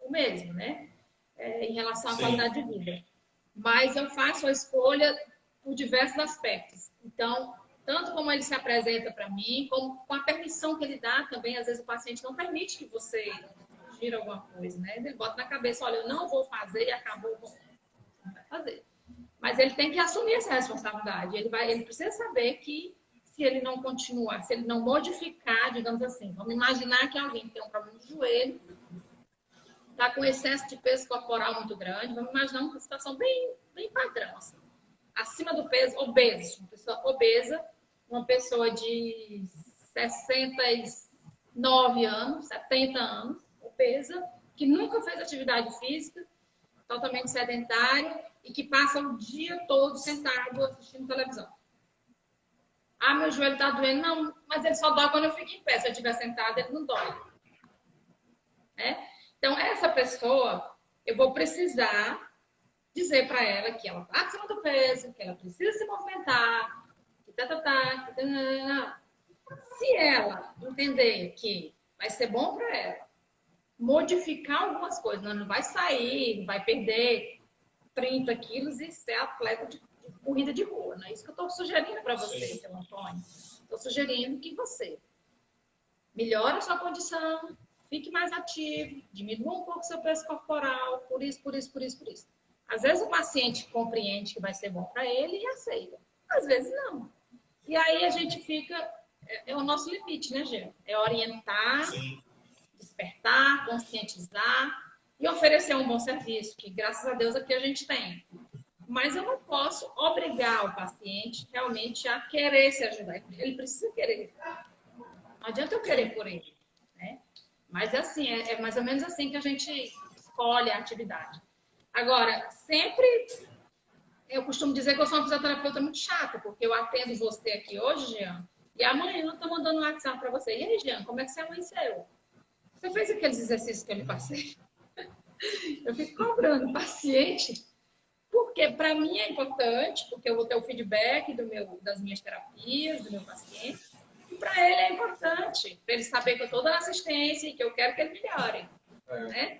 o mesmo, né? Em relação à qualidade de vida. Mas eu faço a escolha por diversos aspectos. Então, tanto como ele se apresenta para mim, como com a permissão que ele dá também. Às vezes o paciente não permite que você gira alguma coisa, né? Ele bota na cabeça, olha, eu não vou fazer e acabou, não vai fazer. Mas ele tem que assumir essa responsabilidade. Ele precisa saber que se ele não continuar, se ele não modificar, digamos assim, vamos imaginar que alguém tem um problema de joelho, está com excesso de peso corporal muito grande, vamos imaginar uma situação bem, bem padrão, assim. Acima do peso, obeso, uma pessoa obesa, uma pessoa de 69 anos, 70 anos, obesa, que nunca fez atividade física, totalmente sedentário e que passa o dia todo sentado assistindo televisão. Ah, meu joelho está doendo. Não, mas ele só dói quando eu fico em pé. Se eu estiver sentado, ele não dói. Né? Então, essa pessoa, eu vou precisar dizer para ela que ela está acima do peso, que ela precisa se movimentar, Se ela entender que vai ser bom para ela modificar algumas coisas, não vai sair, não vai perder 30 quilos e ser atleta de corrida de rua. Não é isso que eu estou sugerindo para você, seu Antônio. Estou sugerindo que você melhore a sua condição, fique mais ativo, diminua um pouco o seu peso corporal, por isso. Às vezes o paciente compreende que vai ser bom para ele e aceita. Às vezes não. E aí a gente fica, é o nosso limite, né, Gê? É orientar, Sim. despertar, conscientizar e oferecer um bom serviço, que graças a Deus aqui a gente tem. Mas eu não posso obrigar o paciente realmente a querer se ajudar. Ele precisa querer. Não adianta eu querer por ele, né? Mas assim, é mais ou menos assim que a gente escolhe a atividade. Agora, sempre eu costumo dizer que eu sou uma fisioterapeuta muito chata, porque eu atendo você aqui hoje, Jean, e amanhã eu tô mandando um WhatsApp para você. E aí, Jean, como é que você amanheceu? Você fez aqueles exercícios que eu lhe passei? Eu fico cobrando o paciente, porque para mim é importante, porque eu vou ter o feedback das minhas terapias, do meu paciente, e para ele é importante, para ele saber que eu estou dando assistência e que eu quero que ele melhore, né?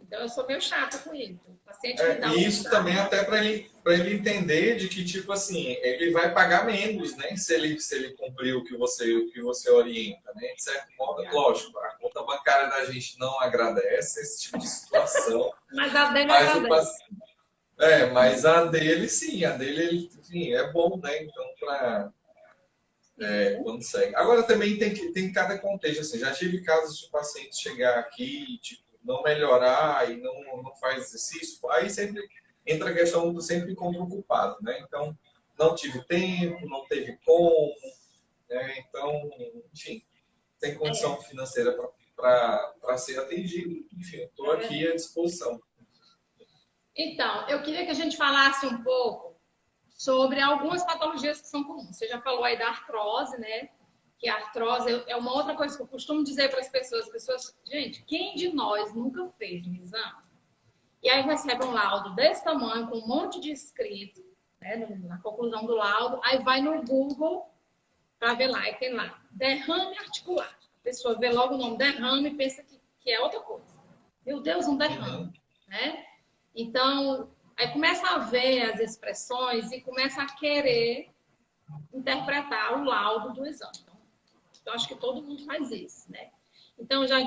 Então, eu sou meio chata com isso. O paciente me dá E isso também até para ele entender de que, tipo assim, ele vai pagar menos, né? Se ele cumprir o que você orienta, né? De certo modo, lógico, a conta bancária da gente não agradece esse tipo de situação. Mas a dele Mas agradece. mas a dele, sim, a dele, ele, enfim, é bom, né? Então, quando segue. Agora, também tem cada contexto, assim, já tive casos de pacientes chegar aqui, tipo, não melhorar e não faz exercício, aí sempre entra a questão do sempre encontro ocupado, né? Então, não tive tempo, não teve como, né? Então, enfim, tem condição financeira para ser atendido. Enfim, estou aqui à disposição. Então, eu queria que a gente falasse um pouco sobre algumas patologias que são comuns. Você já falou aí da artrose, né? Que a artrose é uma outra coisa que eu costumo dizer para as pessoas, gente, quem de nós nunca fez um exame? E aí recebe um laudo desse tamanho, com um monte de escrito, né, na conclusão do laudo, aí vai no Google para ver lá, e tem lá, derrame articular. A pessoa vê logo o nome derrame e pensa que é outra coisa. Meu Deus, um derrame, né? Então, aí começa a ver as expressões e começa a querer interpretar o laudo do exame. Então acho que todo mundo faz isso, né? Então, já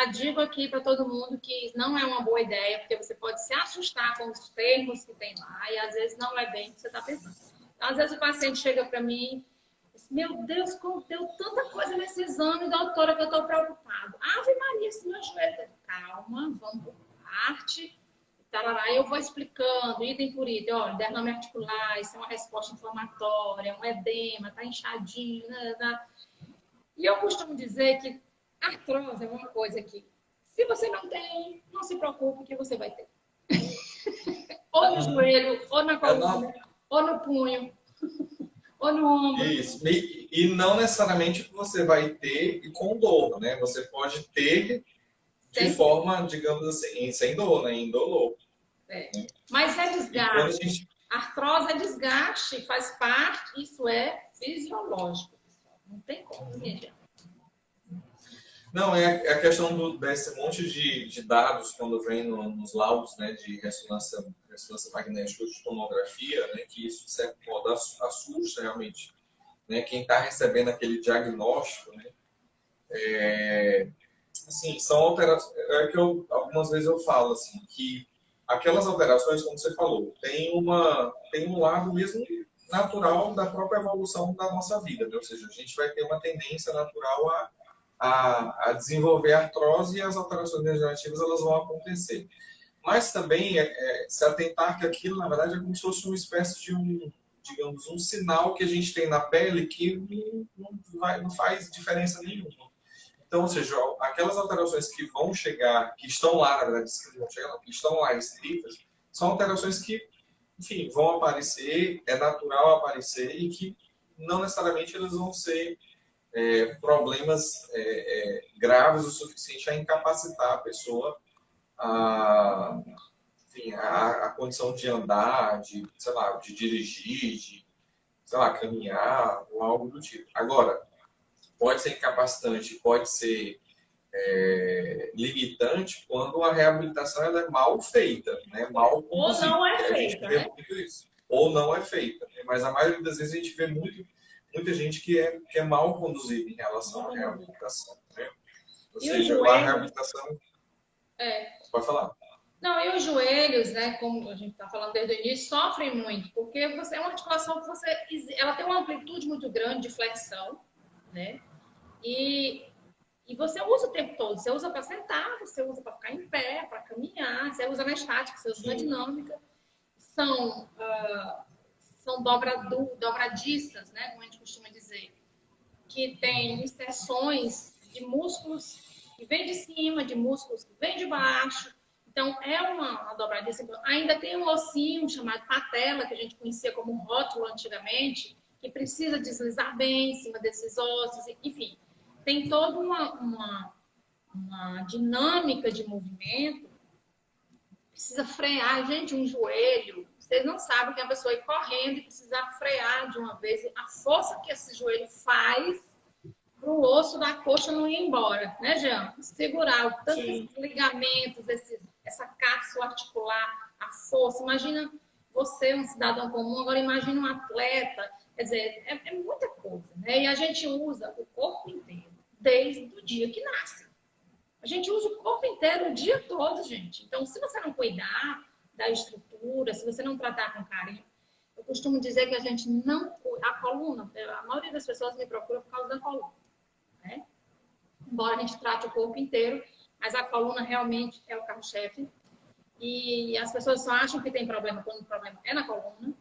digo aqui para todo mundo que não é uma boa ideia, porque você pode se assustar com os termos que tem lá e às vezes não é bem o que você está pensando. Então, às vezes o paciente chega para mim e diz, meu Deus, como deu tanta coisa nesse exame, doutora, que eu estou preocupado. Ave Maria, esse meu joelho. Calma, vamos por parte. Tarará, eu vou explicando, item por item, olha, derrame articular, isso é uma resposta inflamatória, um edema, está inchadinho, né? E eu costumo dizer que artrose é uma coisa que, se você não tem, não se preocupe que você vai ter. Ou no joelho, ou na coluna, ou no punho, ou no ombro. Isso. E não necessariamente você vai ter e com dor, né? Você pode ter de forma, digamos assim, sem dor, né? Indolor. Mas é desgaste. Artrose é desgaste, faz parte, isso é fisiológico, pessoal. Não tem como, gente. Não, é a questão desse monte de dados quando vem nos laudos, né, de ressonância magnética ou de tomografia, né, que isso, de certo modo, assusta realmente, né, quem está recebendo aquele diagnóstico, né, assim, são alterações, que algumas vezes eu falo, assim, que aquelas alterações, como você falou, tem um lado mesmo natural da própria evolução da nossa vida, né? Ou seja, a gente vai ter uma tendência natural a desenvolver artrose e as alterações degenerativas elas vão acontecer. Mas também se atentar que aquilo, na verdade, é como se fosse uma espécie de digamos, um sinal que a gente tem na pele que não faz diferença nenhuma. Então, ou seja, aquelas alterações que vão chegar, que estão lá, na verdade, que estão lá escritas, são alterações que, enfim, vão aparecer, é natural aparecer e que não necessariamente eles vão ser problemas graves o suficiente a incapacitar a pessoa enfim, a condição de andar, de, sei lá, de dirigir, de, sei lá, caminhar ou algo do tipo. Agora, pode ser incapacitante, pode ser limitante quando a reabilitação ela é mal feita, né? Mal conduzida. Ou não é feita, né? Muito isso. Ou não é feita. Né? Mas a maioria das vezes a gente vê muita gente que é mal conduzida em relação à reabilitação. Né? Ou seja, a reabilitação... Pode falar. Não, e os joelhos, né, como a gente está falando desde o início, sofrem muito, porque você, é uma articulação que ela tem uma amplitude muito grande de flexão, né? E, e você usa o tempo todo. Você usa para sentar, você usa para ficar em pé, para caminhar, você usa na estática, você usa na dinâmica. São, são dobradiças, né, como a gente costuma dizer, que tem inserções de músculos que vem de cima, de músculos que vem de baixo. Então, é uma dobradiça. Ainda tem um ossinho chamado patela, que a gente conhecia como rótulo antigamente, que precisa deslizar bem em cima desses ossos, enfim. Tem toda uma dinâmica de movimento. Precisa frear, gente, um joelho. Vocês não sabem que a pessoa ir correndo e precisar frear de uma vez. A força que esse joelho faz para o osso da coxa não ir embora, né, Jean? Segurar o tanto de ligamentos, essa cápsula articular, a força. Imagina você, um cidadão comum, agora imagina um atleta. Quer dizer, é muita coisa, né? E a gente usa o corpo inteiro, desde o dia que nasce. A gente usa o corpo inteiro o dia todo, gente. Então, se você não cuidar da estrutura, se você não tratar com carinho, eu costumo dizer que a gente não... A coluna, a maioria das pessoas me procura por causa da coluna, né? Embora a gente trate o corpo inteiro, mas a coluna realmente é o carro-chefe. E as pessoas só acham que tem problema quando o problema é na coluna.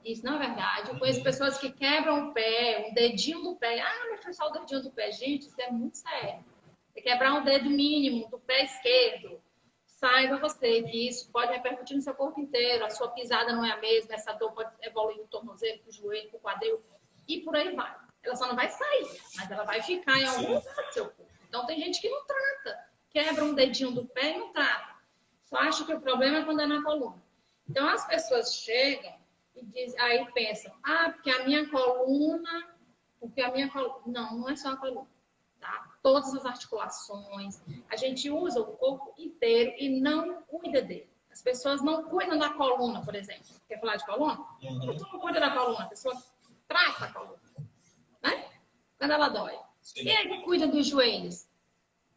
Isso não é verdade. Eu conheço pessoas que quebram o pé, um dedinho do pé. Ah, mas foi só o dedinho do pé. Gente, isso é muito sério. Você quebrar um dedo mínimo do pé esquerdo, saiba você que isso pode repercutir no seu corpo inteiro. A sua pisada não é a mesma, essa dor pode evoluir do tornozelo, para o joelho, para o quadril e por aí vai. Ela só não vai sair, mas ela vai ficar em algum lugar do seu corpo. Então tem gente que não trata, quebra um dedinho do pé e não trata. Só acha que o problema é quando é na coluna. Então as pessoas chegam e dizem, aí pensam, porque a minha coluna, Não, não é só a coluna. Tá? Todas as articulações, a gente usa o corpo inteiro e não cuida dele. As pessoas não cuidam da coluna, por exemplo. Quer falar de coluna? Não cuida da coluna, a pessoa trata a coluna, né? Quando ela dói. Sim. Quem é que cuida dos joelhos?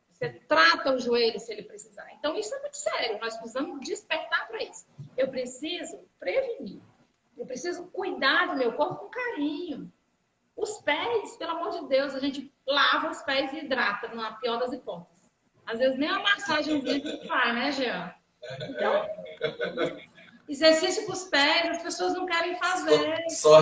Você trata o joelho se ele precisar. Então, isso é muito sério. Nós precisamos despertar para isso. Eu preciso prevenir. Eu preciso cuidar do meu corpo com carinho. Os pés, pelo amor de Deus, a gente lava os pés e hidrata, na pior das hipóteses. Às vezes nem a massagem que faz, né, Jean? Então, exercício para os pés, as pessoas não querem fazer. Só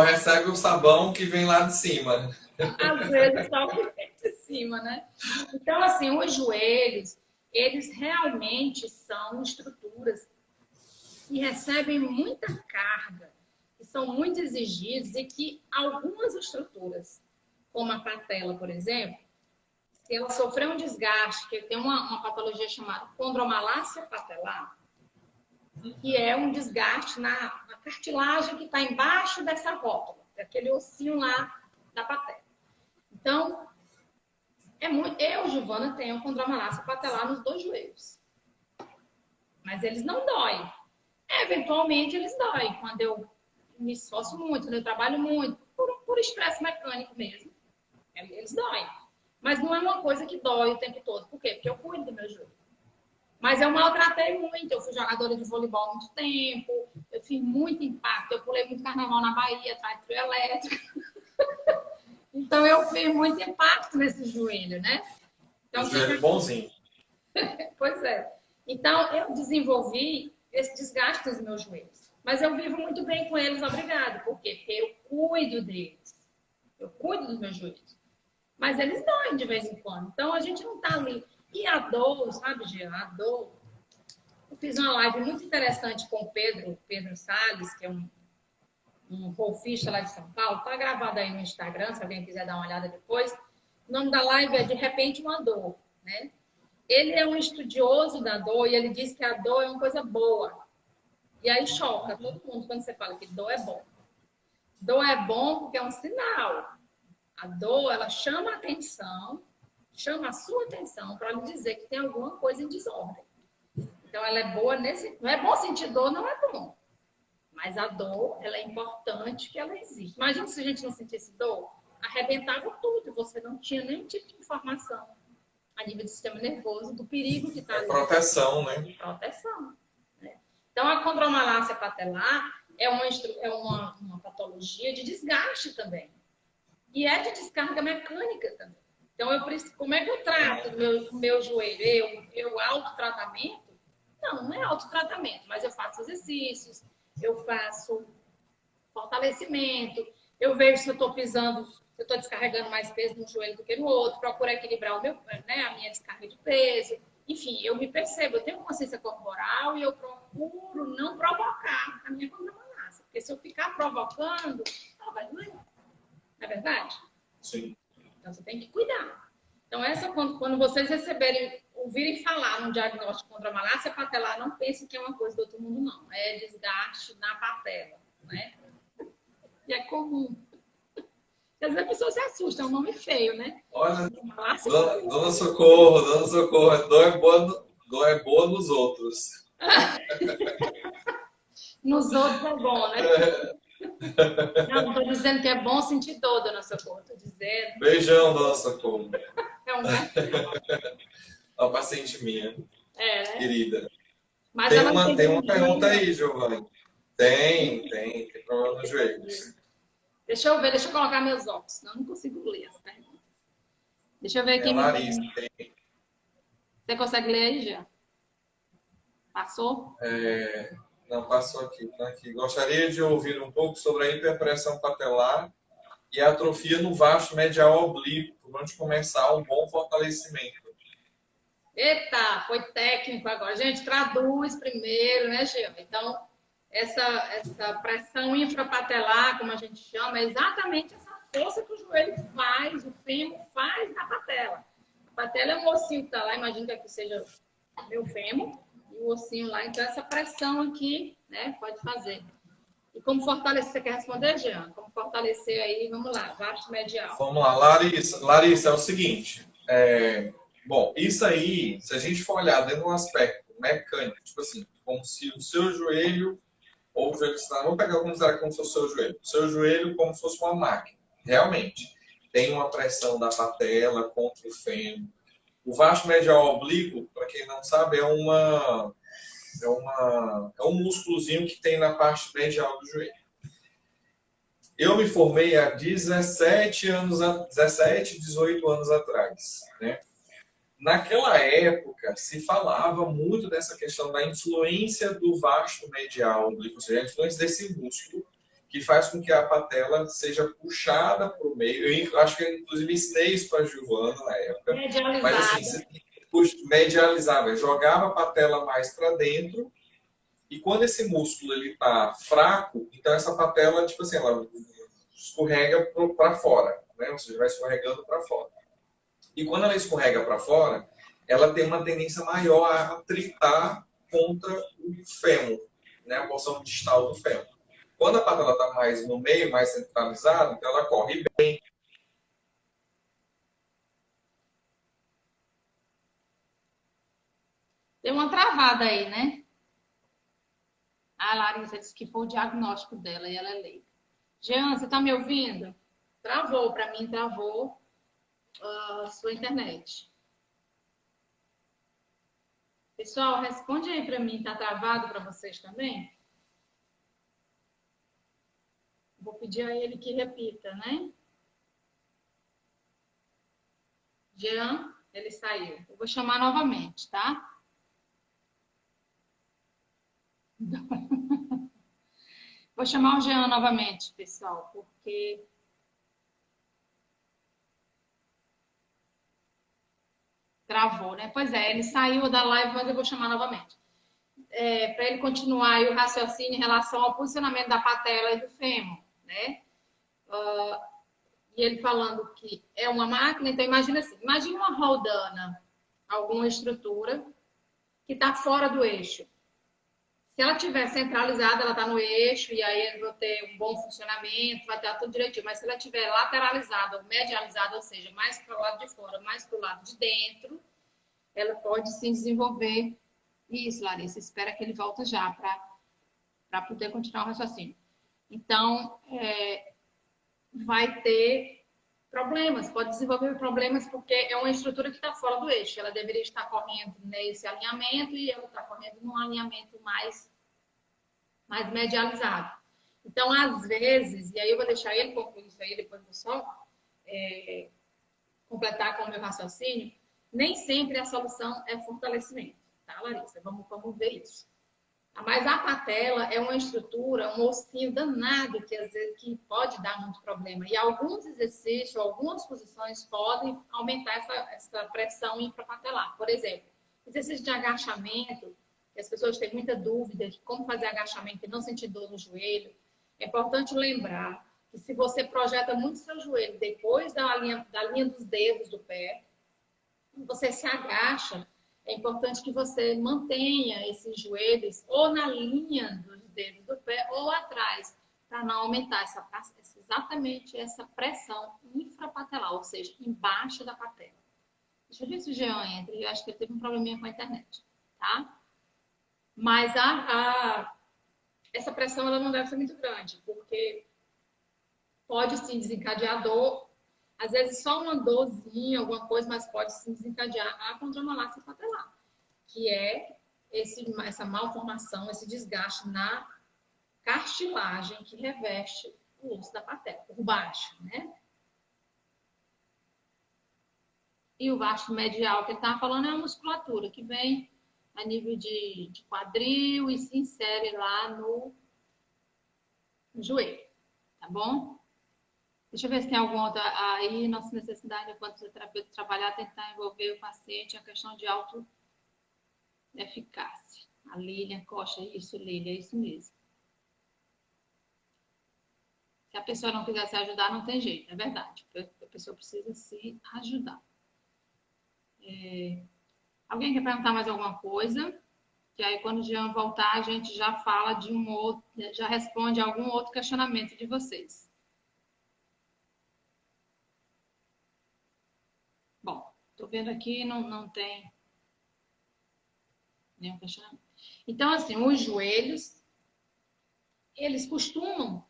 recebe o sabão que vem lá de cima. Às vezes só o que vem de cima, né? Então, assim, os joelhos, eles realmente são estruturas que recebem muita carga, que são muito exigidos e que algumas estruturas, como a patela, por exemplo, se ela sofrer um desgaste, que tem uma patologia chamada condromalácia patelar, que é um desgaste na cartilagem que está embaixo dessa rótula, daquele ossinho lá da patela. Então, eu, Giovana, tenho condromalácia patelar nos 2 joelhos. Mas eles não doem. Eventualmente, eles doem. Quando eu me esforço muito, quando eu trabalho muito, por estresse mecânico mesmo. Eles doem. Mas não é uma coisa que dói o tempo todo. Por quê? Porque eu cuido do meu joelho. Mas eu maltratei muito. Eu fui jogadora de voleibol há muito tempo. Eu fiz muito impacto. Eu pulei muito carnaval na Bahia, atrás de trio elétrico. Então, eu fiz muito impacto nesse joelho, né? Então, joelho bonzinho. Pois é. Então, eu desenvolvi esse desgaste dos meus joelhos. Mas eu vivo muito bem com eles, obrigado. Por quê? Porque eu cuido deles. Eu cuido dos meus joelhos. Mas eles doem de vez em quando. Então, a gente não tá ali. E a dor, sabe, Jean? A dor. Eu fiz uma live muito interessante com o Pedro Salles, que é um golfista lá de São Paulo. Tá gravado aí no Instagram, se alguém quiser dar uma olhada depois. O nome da live é De Repente Uma Dor, né? Ele é um estudioso da dor e ele diz que a dor é uma coisa boa. E aí choca todo mundo quando você fala que dor é bom. Dor é bom porque é um sinal. A dor, ela chama a atenção, chama a sua atenção para lhe dizer que tem alguma coisa em desordem. Então, ela é boa nesse... Não é bom sentir dor, não é bom. Mas a dor, ela é importante que ela existe. Imagina se a gente não sentisse dor, arrebentava tudo. Você não tinha nenhum tipo de informação. a nível do sistema nervoso, do perigo que está É ali. proteção, né? Proteção. Né? Então, a condromalácia patelar é uma patologia de desgaste também. E é de descarga mecânica também. Então, como é que eu trato o meu joelho? Eu autotratamento? Não, não é autotratamento, mas eu faço exercícios, eu faço fortalecimento, eu vejo se eu estou pisando, se eu estou descarregando mais peso num joelho do que no outro, procuro equilibrar a minha descarga de peso. Enfim, eu me percebo, eu tenho consciência corporal e eu procuro não provocar a minha condromalácia. Porque se eu ficar provocando, ela vai doer. Não é verdade? Sim. Então, você tem que cuidar. Então, quando vocês ouvirem falar no diagnóstico de condromalácia patelar, não pensem que é uma coisa do outro mundo, não. É desgaste na patela, né? E é comum. Às vezes a pessoa se assusta, é um nome feio, né? Olha, Condromalácia Dona Socorro, dor é boa nos outros. nos outros é bom, né? Não estou dizendo que é bom sentir dor, dona Socorro. Estou dizendo. Beijão, Dona Socorro. É um Uma paciente minha, né? querida. Mas Tem ela não uma, tem uma tem pergunta joelho, aí, Giovanni. Tem problema nos joelhos. Deixa eu ver, deixa eu colocar meus óculos, senão eu não consigo ler as perguntas. Deixa eu ver É aqui. Larissa. Você consegue ler aí, já? Passou? Não, passou aqui, tá aqui. Gostaria de ouvir um pouco sobre a hiperpressão patelar e a atrofia no vasto medial oblíquo, por onde começar um bom fortalecimento. Eita, foi técnico agora. Gente, traduz primeiro, né, Gil? Então, essa pressão infrapatelar, como a gente chama, é exatamente essa força que o joelho faz, o fêmur faz na patela. A patela é um ossinho que está lá, imagina que aqui seja meu fêmur, e o ossinho lá. Então, essa pressão aqui, né, pode fazer. E como fortalecer, você quer responder, Jean? Como fortalecer aí, vamos lá, vasto medial. Vamos lá, Larissa, é o seguinte. Bom, isso aí, se a gente for olhar dentro de um aspecto mecânico, tipo assim, como se o seu joelho, ou o joelho, vamos pegar como se fosse o seu joelho. O seu joelho como se fosse uma máquina. Realmente, tem uma pressão da patela contra o fêmur. O vasto medial oblíquo, para quem não sabe, é um músculozinho que tem na parte medial do joelho. Eu me formei há 17, 18 anos atrás, né? Naquela época, se falava muito dessa questão da influência do vasto medial oblíquo, ou seja, a influência desse músculo, que faz com que a patela seja puxada para o meio. Eu acho que eu, inclusive, ensinei isso para a Giovana na época. Mas assim, medializava, jogava a patela mais para dentro, e quando esse músculo ele está fraco, então essa patela, tipo assim, ela escorrega para fora, né? Ou seja, vai escorregando para fora. E quando ela escorrega para fora, ela tem uma tendência maior a atritar contra o fêmur, né? A porção distal do fêmur. Quando a patela está mais no meio, mais centralizada, então ela corre bem. Deu uma travada aí, né? A Larissa disse que foi o diagnóstico dela e ela é leiga. Jean, você está me ouvindo? Travou, para mim travou a sua internet. Pessoal, responde aí para mim, tá travado para vocês também? Vou pedir a ele que repita, né? Jean, ele saiu. Eu vou chamar novamente, tá? Vou chamar o Jean novamente, pessoal, porque travou, né? Pois é, ele saiu da live, mas eu vou chamar novamente. Para ele continuar aí o raciocínio em relação ao posicionamento da patela e do fêmur, né? E ele falando que é uma máquina, então imagina assim, imagina uma roldana, alguma estrutura que está fora do eixo. Se ela estiver centralizada, ela está no eixo e aí ele vai ter um bom funcionamento, vai estar tudo direitinho. Mas se ela estiver lateralizada ou medializada, ou seja, mais para o lado de fora, mais para o lado de dentro, ela pode sim desenvolver isso, Larissa. Espera que ele volte já para poder continuar o raciocínio. Então, vai ter problemas, pode desenvolver problemas porque é uma estrutura que está fora do eixo. Ela deveria estar correndo nesse alinhamento e ela está correndo num alinhamento mais medializado. Então, às vezes, e aí eu vou deixar ele concluir isso aí, depois vou só completar com o meu raciocínio, nem sempre a solução é fortalecimento, tá, Larissa? Vamos ver isso. Mas a patela é uma estrutura, um ossinho danado que às vezes que pode dar muito problema. E alguns exercícios, algumas posições podem aumentar essa pressão infrapatelar. Por exemplo, exercício de agachamento, que as pessoas têm muita dúvida de como fazer agachamento e não sentir dor no joelho. É importante lembrar que se você projeta muito seu joelho depois da linha dos dedos do pé, você se agacha, é importante que você mantenha esses joelhos ou na linha dos dedos do pé ou atrás, para não aumentar exatamente essa pressão infrapatelar, ou seja, embaixo da patela. Deixa eu ver se o Jean entra, eu acho que ele teve um probleminha com a internet, tá? Mas essa pressão ela não deve ser muito grande, porque pode sim desencadear dor. Às vezes só uma dorzinha, alguma coisa, mas pode sim desencadear a condramalácia patelar, que é essa malformação, esse desgaste na cartilagem que reveste o osso da patela, por baixo, né? E o vasto medial que ele estava falando é a musculatura que vem a nível de quadril e se insere lá no joelho, tá bom? Deixa eu ver se tem alguma outra. Aí, nossa necessidade, enquanto fisioterapeuta, trabalhar, tentar envolver o paciente em a questão de autoeficácia. A Lilian Costa, isso, Lilian, é isso mesmo. Se a pessoa não quiser se ajudar, não tem jeito, é verdade. A pessoa precisa se ajudar. Alguém quer perguntar mais alguma coisa? Que aí, quando o Jean voltar, a gente já fala de já responde a algum outro questionamento de vocês. Bom, tô vendo aqui, não tem nenhum questionamento. Então, assim, os joelhos, eles costumam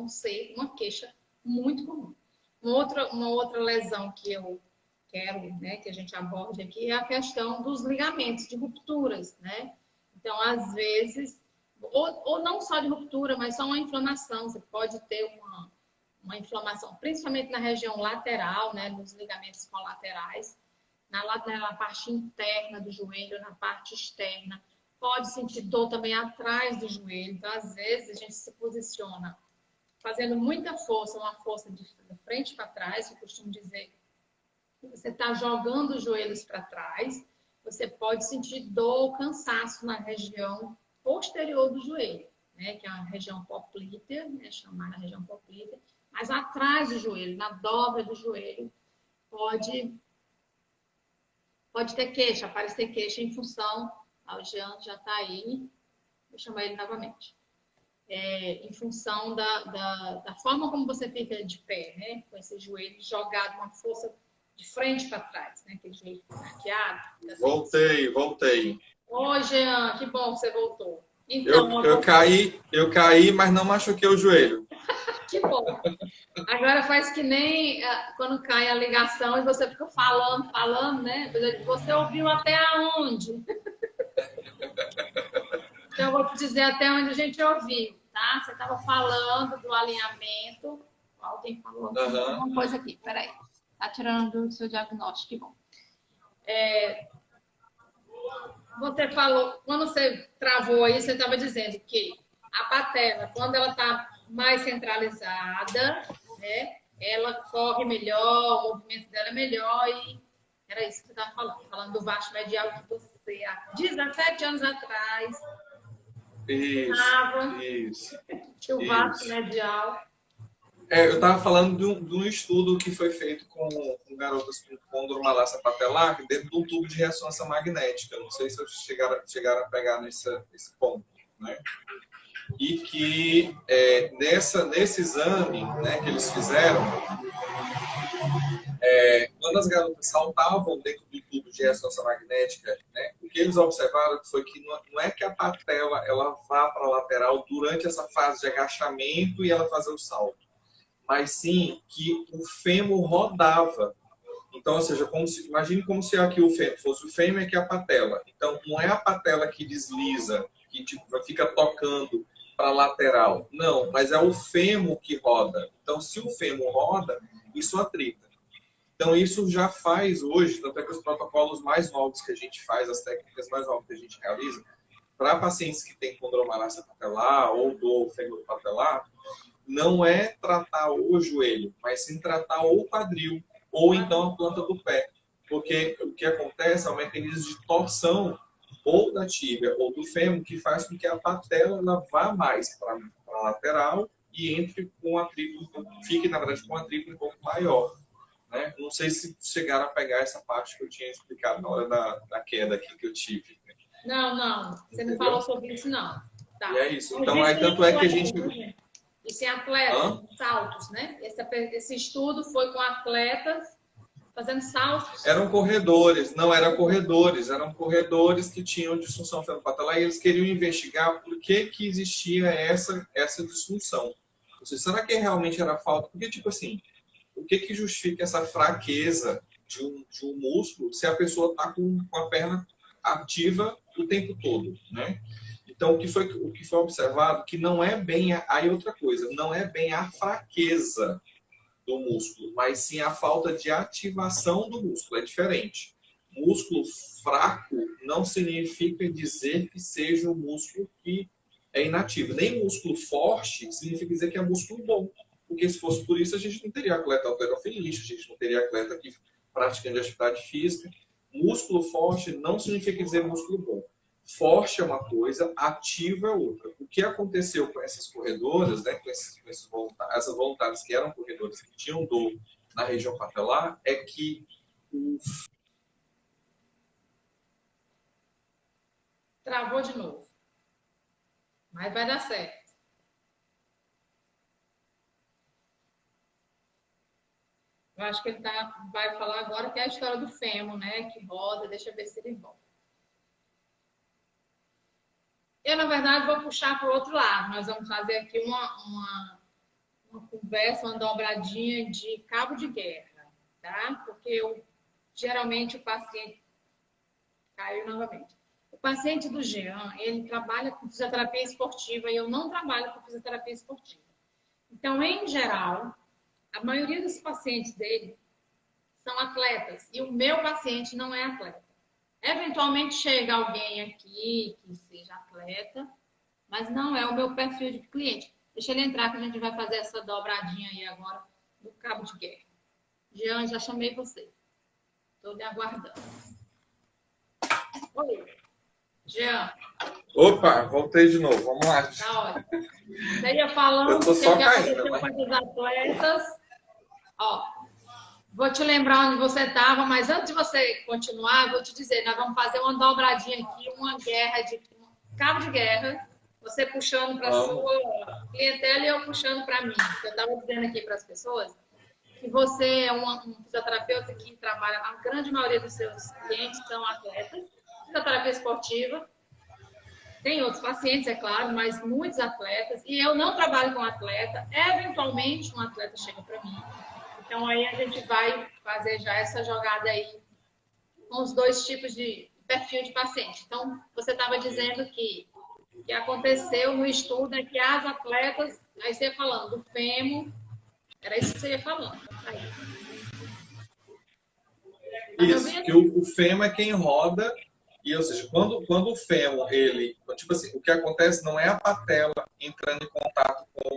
ser uma queixa muito comum. Uma outra lesão que eu quero, né, que a gente aborde aqui é a questão dos ligamentos, de rupturas, né? Então, às vezes, ou não só de ruptura, mas só uma inflamação. Você pode ter uma inflamação, principalmente na região lateral, né, nos ligamentos colaterais, na parte interna do joelho, na parte externa. Pode sentir dor também atrás do joelho. Então, às vezes, a gente se posiciona fazendo muita força, uma força de frente para trás, eu costumo dizer que você está jogando os joelhos para trás, você pode sentir dor ou cansaço na região posterior do joelho, né, que é a região poplítea, né, chamada região poplítea. Mas atrás do joelho, na dobra do joelho, pode ter queixa, aparecer queixa em função... O Jean já está aí, vou chamar ele novamente. Em função da forma como você fica de pé, né? Com esse joelho jogado, uma força de frente para trás, né? Aquele joelho arqueado. Voltei. Ô, Jean, que bom que você voltou. Então, eu caí, mas não machuquei o joelho. Que bom. Agora faz que nem quando cai a ligação e você fica falando, né? Você ouviu até aonde? Então, eu vou te dizer até onde a gente ouviu, tá? Você estava falando do alinhamento. Alguém falou alguma coisa aqui. Peraí. Tá tirando do seu diagnóstico, que bom. Você falou, quando você travou aí, você estava dizendo que a patela, quando ela está mais centralizada, né, ela corre melhor, o movimento dela é melhor e era isso que você estava falando do vasto medial que você há 17 anos atrás Isso. Que o vasto medial. Eu estava falando de um estudo que foi feito com garotas com condromalácia patelar dentro de um tubo de ressonância magnética. Não sei se vocês chegaram a pegar nesse ponto, né? E que nesse exame, né, que eles fizeram, quando as garotas saltavam dentro do tubo de ressonância magnética, né, o que eles observaram foi que não é que a patela ela vá para a lateral durante essa fase de agachamento e ela fazer o salto, mas sim que o fêmur rodava. Então, ou seja, imagine como se aqui o fêmur fosse o fêmur e aqui a patela. Então, não é a patela que desliza, que tipo, fica tocando para a lateral. Não, mas é o fêmur que roda. Então, se o fêmur roda, isso atrita. Então, isso já faz hoje, tanto é que os protocolos mais novos que a gente faz, as técnicas mais novas que a gente realiza, para pacientes que têm condromalácia patelar ou dor femoro-patelar, não é tratar o joelho, mas sim tratar o quadril ou então a planta do pé. Porque o que acontece é um mecanismo de torção ou da tíbia ou do fêmur que faz com que a patela ela vá mais para a lateral e entre com a tríplice, fique na verdade com a tríplice um pouco maior. Né? Não sei se chegaram a pegar essa parte que eu tinha explicado na hora da queda aqui que eu tive. Não. Você não falou sobre isso, não. Tá. E é isso. Então, aí tanto é que a gente... Isso em atletas, saltos, né? Esse estudo foi com atletas fazendo saltos. Eram corredores, não eram corredores que tinham disfunção femoro-patelar e eles queriam investigar por que existia essa disfunção. Ou seja, será que realmente era falta? Porque, tipo assim, o que justifica essa fraqueza de um músculo se a pessoa está com a perna ativa o tempo todo, né? Então, o que foi observado que não é bem aí outra coisa, não é bem a fraqueza do músculo, mas sim a falta de ativação do músculo, é diferente. Músculo fraco não significa dizer que seja um músculo que é inativo, nem músculo forte significa dizer que é músculo bom. Porque se fosse por isso, a gente não teria atleta halterofilista, a gente não teria atleta que praticando atividade física. Músculo forte não significa dizer músculo bom. Forte é uma coisa, ativo é outra. O que aconteceu com essas corredoras, né, com essas voluntárias que eram corredoras que tinham dor na região patelar, é que Travou de novo. Mas vai dar certo. Eu acho que ele vai falar agora que é a história do fêmur, né? Que roda, deixa eu ver se ele volta. Eu, na verdade, vou puxar para o outro lado. Nós vamos fazer aqui uma conversa, uma dobradinha de cabo de guerra, tá? Porque geralmente o paciente... Caiu novamente. O paciente do Jean, ele trabalha com fisioterapia esportiva e eu não trabalho com fisioterapia esportiva. Então, em geral, a maioria dos pacientes dele são atletas e o meu paciente não é atleta. Eventualmente chega alguém aqui que seja atleta, mas não é o meu perfil de cliente. Deixa ele entrar que a gente vai fazer essa dobradinha aí agora do cabo de guerra. Jean, já chamei você. Estou lhe aguardando. Oi, Jean. Opa, voltei de novo. Vamos lá. Tá ótimo. Você ia falando eu tô só que caindo, aconteceu com esses atletas. Ó, vou te lembrar onde você estava, mas antes de você continuar, eu vou te dizer, nós vamos fazer uma dobradinha aqui, uma guerra de cabo de guerra, você puxando para a sua clientela e eu puxando para mim. Eu estava dizendo aqui para as pessoas que você é um fisioterapeuta que trabalha, a grande maioria dos seus clientes são atletas, fisioterapia esportiva, tem outros pacientes, é claro, mas muitos atletas, e eu não trabalho com atleta, eventualmente um atleta chega para mim. Então, aí a gente vai fazer já essa jogada aí com os dois tipos de perfil de paciente. Então, você estava dizendo que aconteceu no estudo é que as atletas, aí você ia falando do fêmur, era isso que você ia falando. Aí. Isso, que o fêmur é quem roda, e ou seja, quando o fêmur, ele, tipo assim, o que acontece não é a patela entrando em contato com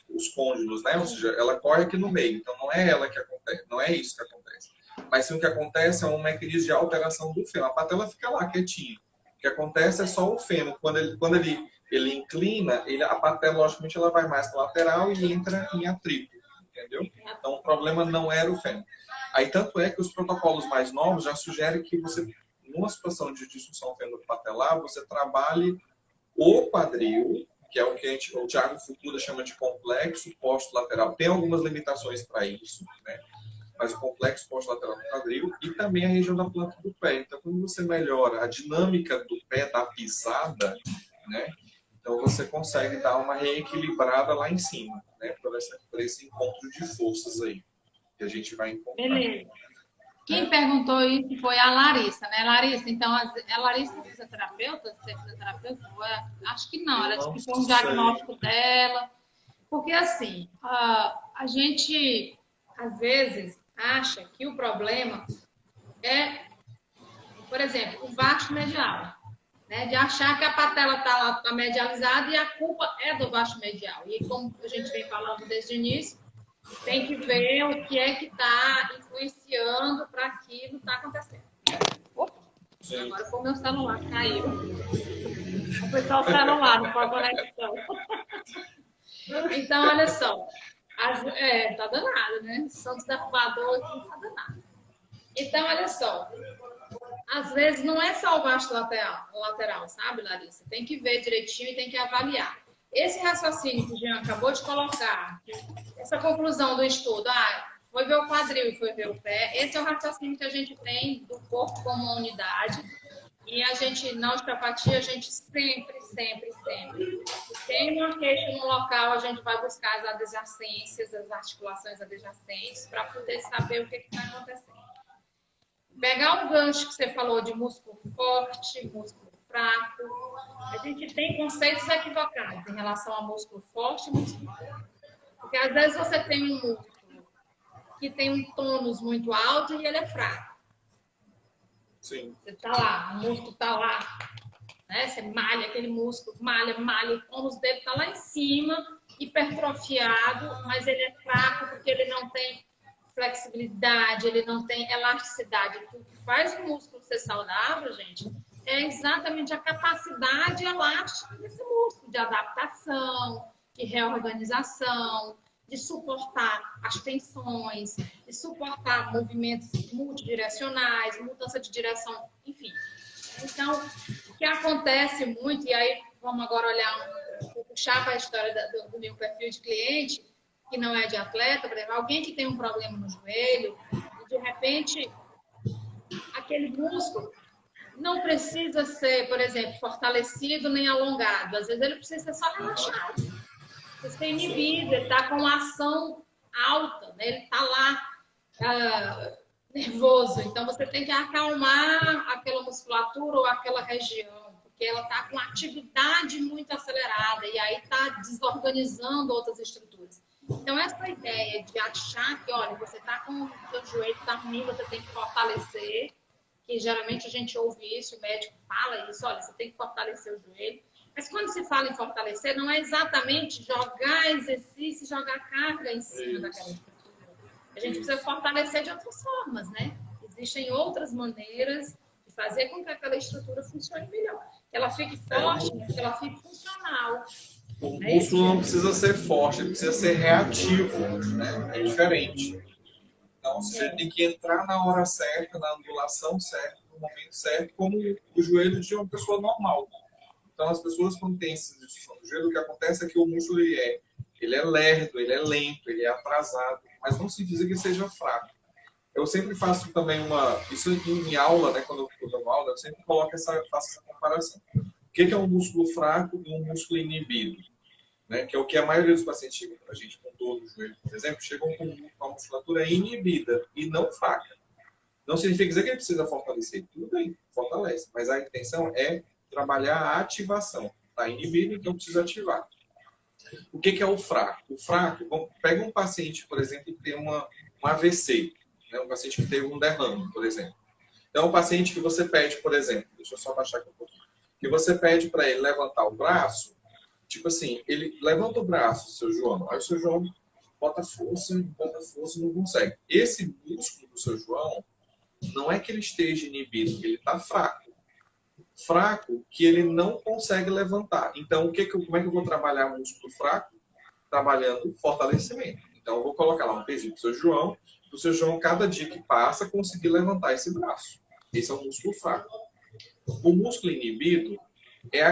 os côndilos, né? Ou seja, ela corre aqui no meio, então não é ela que acontece, não é isso que acontece. Mas sim o que acontece é um mecanismo de alteração do fêmur. A patela fica lá quietinha. O que acontece é só o fêmur. Quando ele inclina, a patela, logicamente, ela vai mais para a lateral e entra em atrito, entendeu? Então, o problema não era o fêmur. Aí, tanto é que os protocolos mais novos já sugerem que você, numa situação de disfunção femoro-patelar, você trabalhe o quadril, que é o que o Thiago Fukuda chama de complexo posto-lateral. Tem algumas limitações para isso, né? Mas o complexo posto-lateral do quadril e também a região da planta do pé. Então, quando você melhora a dinâmica do pé, da pisada, né? Então, você consegue dar uma reequilibrada lá em cima, né? por esse encontro de forças aí que a gente vai encontrar. Beleza. Quem perguntou isso foi a Larissa, né? Larissa, então, a Larissa é fisioterapeuta? Você é fisioterapeuta? Acho que não, ela disse que foi um diagnóstico dela. Porque, assim, a gente, às vezes, acha que o problema é, por exemplo, o baixo medial. Né? De achar que a patela está medializada e a culpa é do baixo medial. E como a gente vem falando desde o início, tem que ver o que é que está influenciando para aquilo estar acontecendo. Opa, agora foi o meu celular, caiu. Foi só o celular, não foi a conexão. Então, olha só. Tá danado, né? Santos derrubador aqui tá danado. Então, olha só. Às vezes não é só o baixo lateral, sabe, Larissa? Tem que ver direitinho e tem que avaliar. Esse raciocínio que o Jean acabou de colocar, essa conclusão do estudo, foi ver o quadril e foi ver o pé, esse é o raciocínio que a gente tem do corpo como uma unidade. E a gente, na osteopatia, a gente sempre se tem uma queixa no local, a gente vai buscar as adjacências, as articulações adjacentes, para poder saber o que está acontecendo. Pegar um gancho que você falou de músculo forte, músculo fraco, a gente tem conceitos equivocados em relação a músculo forte e músculo fraco. Porque às vezes você tem um músculo que tem um tônus muito alto e ele é fraco. Sim. Você tá lá, o músculo tá lá, né? Você malha aquele músculo, malha, o tônus dele tá lá em cima, hipertrofiado, mas ele é fraco porque ele não tem flexibilidade, ele não tem elasticidade. O que faz o músculo ser saudável, gente, é exatamente a capacidade elástica desse músculo, de adaptação, de reorganização, de suportar as tensões, de suportar movimentos multidirecionais, mudança de direção, enfim. Então, o que acontece muito, e aí vamos agora olhar, puxar para a história do meu perfil de cliente, que não é de atleta, por exemplo, alguém que tem um problema no joelho, e de repente, aquele músculo não precisa ser, por exemplo, fortalecido nem alongado. Às vezes ele precisa ser só relaxado. Precisa ser inibido, ele está com ação alta, né? Ele está lá nervoso. Então, você tem que acalmar aquela musculatura ou aquela região, porque ela está com atividade muito acelerada e aí está desorganizando outras estruturas. Então, essa ideia de achar que, olha, você está com o seu joelho está ruim, você tem que fortalecer, que geralmente a gente ouve isso, o médico fala isso, olha, você tem que fortalecer o joelho. Mas quando se fala em fortalecer, não é exatamente jogar exercício, jogar carga em cima daquela estrutura. A gente precisa fortalecer de outras formas, né? Existem outras maneiras de fazer com que aquela estrutura funcione melhor. Que ela fique forte, que ela fique funcional. O músculo não precisa ser forte, ele precisa ser reativo, né? É diferente. Então, você tem que entrar na hora certa, na angulação certa, no momento certo, como o joelho de uma pessoa normal. Então, as pessoas, quando têm essa disfunção do joelho, o que acontece é que o músculo ele é lerdo, ele é lento, ele é atrasado, mas não significa que seja fraco. Eu sempre faço também isso em aula, né, quando eu dou aula, eu sempre faço essa comparação. O que é um músculo fraco e um músculo inibido? Né, que é o que a maioria dos pacientes chegam para a gente com dor no joelho, por exemplo, chegam com a musculatura inibida e não fraca. Não significa dizer que ele precisa fortalecer. Tudo bem, fortalece. Mas a intenção é trabalhar a ativação. Está inibido, então precisa ativar. O que é o fraco? O fraco, pega um paciente, por exemplo, que tem um AVC, né, um paciente que teve um derrame, por exemplo. Então, um paciente que você pede, por exemplo, deixa eu só abaixar aqui um pouquinho, que você pede para ele levantar o braço, tipo assim, ele levanta o braço, seu João, aí o seu João bota força, não consegue. Esse músculo do seu João, não é que ele esteja inibido, ele está fraco. Fraco que ele não consegue levantar. Então, como é que eu vou trabalhar músculo fraco? Trabalhando fortalecimento. Então, eu vou colocar lá um pezinho para o seu João, cada dia que passa, conseguir levantar esse braço. Esse é o músculo fraco. O músculo inibido é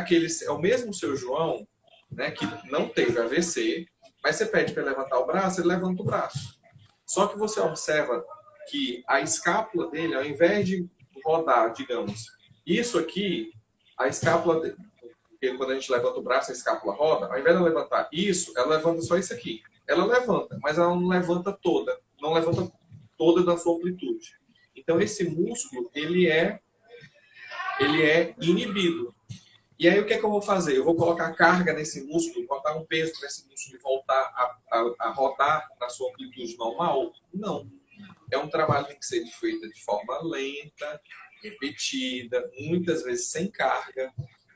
o mesmo seu João, né, que não teve AVC, mas você pede para ele levantar o braço, ele levanta o braço. Só que você observa que a escápula dele, ao invés de rodar, digamos, isso aqui, a escápula, porque quando a gente levanta o braço, a escápula roda, ao invés de ela levantar isso, ela levanta só isso aqui. ela levanta, mas ela não levanta toda. Não levanta toda da sua amplitude. Então, esse músculo, ele é inibido. E aí, o que é que eu vou fazer? Eu vou colocar carga nesse músculo, botar um peso para esse músculo e voltar a rodar na sua amplitude normal? Não. É um trabalho que tem que ser feito de forma lenta, repetida, muitas vezes sem carga.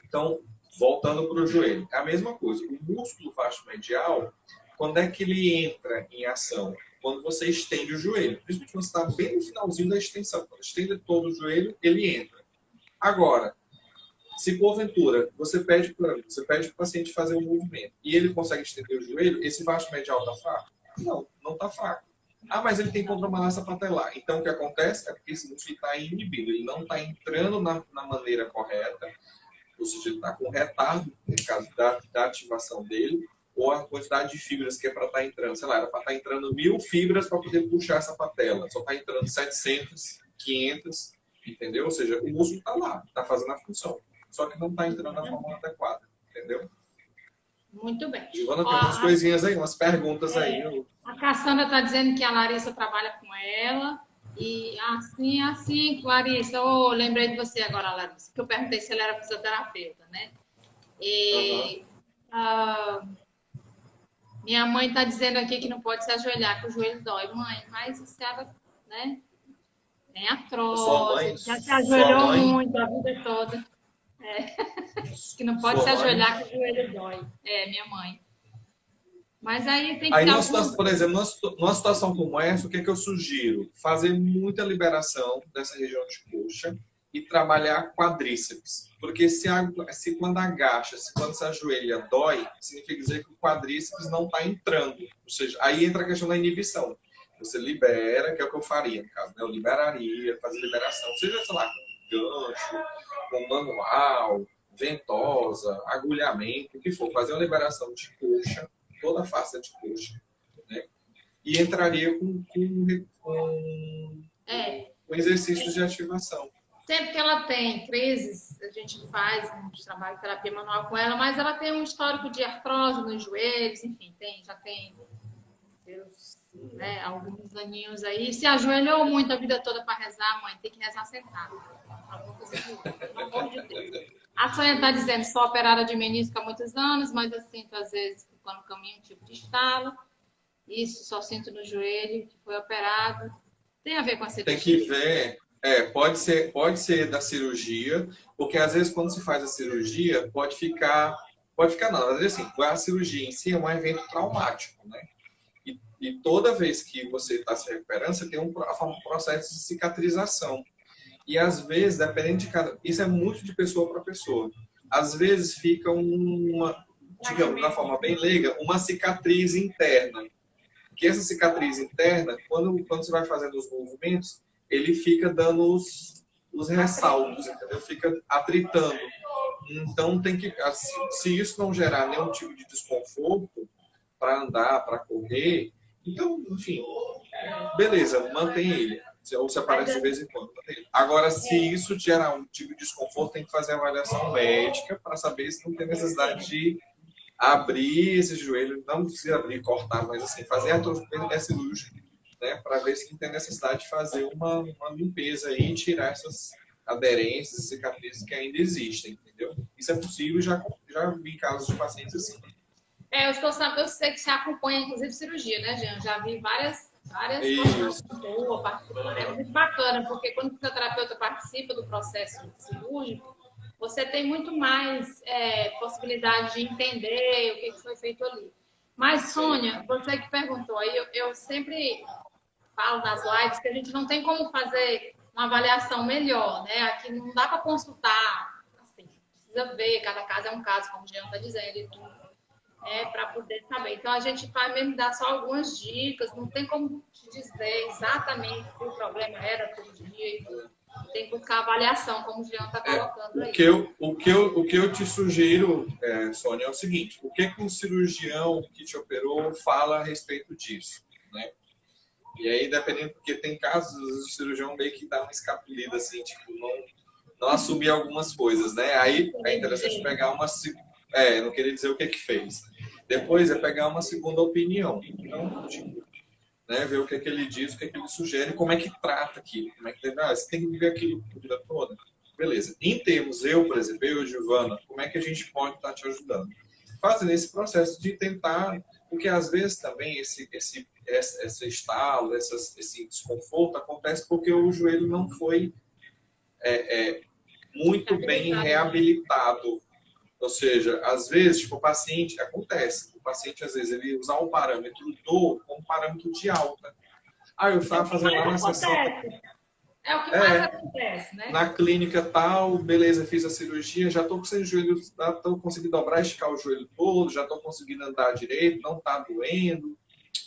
Então, voltando para o joelho, é a mesma coisa. O músculo vasto-medial, quando é que ele entra em ação? Quando você estende o joelho. Principalmente quando você está bem no finalzinho da extensão. Quando estende todo o joelho, ele entra. Agora, se porventura você pede para o paciente fazer um movimento e ele consegue estender o joelho, esse vasto-medial está fraco? Não, não está fraco. Ah, mas ele tem contramalácia patelar. Então, o que acontece é porque esse músculo está inibido. Ele não está entrando na maneira correta, ou seja, ele está com retardo, no caso da ativação dele, ou a quantidade de fibras que é para estar entrando. Sei lá, era para estar entrando 1000 fibras para poder puxar essa patela. Só está entrando 700, 500, entendeu? Ou seja, o músculo está lá, está fazendo a função. Só que não está entrando da forma adequada, entendeu? Muito bem. Giovana, tem umas coisinhas aí, umas perguntas aí. A Cassandra está dizendo que a Larissa trabalha com ela. E assim, Larissa, lembrei de você agora, Larissa, que eu perguntei se ela era fisioterapeuta, né? E minha mãe está dizendo aqui que não pode se ajoelhar, que o joelho dói. Mãe, mas se ela, né? Tem artrose, já se ajoelhou muito a vida toda. Que não pode se ajoelhar, que o joelho dói. Minha mãe. Mas aí tem que ter por exemplo, numa situação como essa, o que é que eu sugiro? Fazer muita liberação dessa região de coxa e trabalhar quadríceps. Porque se quando agacha, quando se ajoelha dói, significa dizer que o quadríceps não está entrando. Ou seja, aí entra a questão da inibição. Você libera, que é o que eu faria, no caso, né? Eu liberaria, fazer liberação. Seja, sei lá, com gancho, com manual, ventosa, agulhamento, o que for. Fazer uma liberação de coxa, toda a face de coxa, né? E entraria com exercícios de ativação. Sempre que ela tem crises, a gente faz um trabalho de terapia manual com ela, mas ela tem um histórico de artrose nos joelhos, enfim, já tem alguns aninhos aí. Se ajoelhou muito a vida toda para rezar, mãe, tem que rezar sentado. Pelo amor de Deus. A Sônia está dizendo, sou operada de menisco há muitos anos, mas eu sinto, às vezes, quando caminho, um tipo de estalo. Isso, só sinto no joelho, que foi operado. Tem a ver com a cirurgia? Tem que ver. Pode ser da cirurgia, porque às vezes quando se faz a cirurgia, pode ficar não, às vezes assim, a cirurgia em si é um evento traumático, né? E toda vez que você está se recuperando, você tem um processo de cicatrização. E às vezes, dependendo de cada... Isso é muito de pessoa para pessoa. Às vezes fica digamos, de uma forma bem leiga, uma cicatriz interna. Que essa cicatriz interna, quando você vai fazendo os movimentos, ele fica dando os ressaltos, entendeu? Fica atritando. Então, tem que... Se isso não gerar nenhum tipo de desconforto para andar, para correr, então, enfim, beleza, mantém ele. Ou se aparece de vez em quando. Agora, se isso gerar um tipo de desconforto, tem que fazer a avaliação médica para saber se não tem necessidade de abrir esse joelho. Não precisa abrir, cortar, mas assim, fazer a atrofia cirúrgica, né, para ver se não tem necessidade de fazer uma limpeza aí e tirar essas aderências, cicatrizes que ainda existem, entendeu? Isso é possível, já vi casos de pacientes assim. Eu sei que você acompanha, inclusive, cirurgia, né, Jean? Já vi várias boas, é muito bacana, porque quando o fisioterapeuta participa do processo cirúrgico, você tem muito mais possibilidade de entender o que foi feito ali. Mas, Sônia, você que perguntou, aí eu sempre falo nas lives que a gente não tem como fazer uma avaliação melhor, né? Aqui não dá para consultar, assim, precisa ver, cada caso é um caso, como o Jean está dizendo, e tudo. Para poder saber. Então, a gente vai mesmo dar só algumas dicas, não tem como te dizer exatamente o que o problema era todo dia e tudo. Tem que buscar avaliação, como o Jean está colocando aí. O que eu te sugiro, Sônia, é o seguinte: o que um cirurgião que te operou fala a respeito disso, né? E aí, dependendo, porque tem casos do cirurgião meio que dá uma escapulida, assim, tipo, não assumir algumas coisas, né? Aí é interessante pegar não queria dizer o que fez. Depois é pegar uma segunda opinião. Então, tipo, né, ver o que é que ele diz, o que é que ele sugere, como é que trata aquilo, como é que deve, você tem que viver aquilo a vida toda. Beleza. Em termos, eu, por exemplo, eu e Giovana, como é que a gente pode estar te ajudando? Fazendo esse processo de tentar, porque às vezes também esse estalo, esse desconforto acontece porque o joelho não foi muito bem reabilitado. Ou seja, às vezes, tipo, o paciente, acontece, o paciente às vezes ele usa o parâmetro dor como parâmetro de alta. Ah, eu estava fazendo lá na sessão. É o que mais acontece, né? Na clínica tal, beleza, fiz a cirurgia, já estou com o joelho, já estou conseguindo dobrar, esticar o joelho todo, já estou conseguindo andar direito, não está doendo,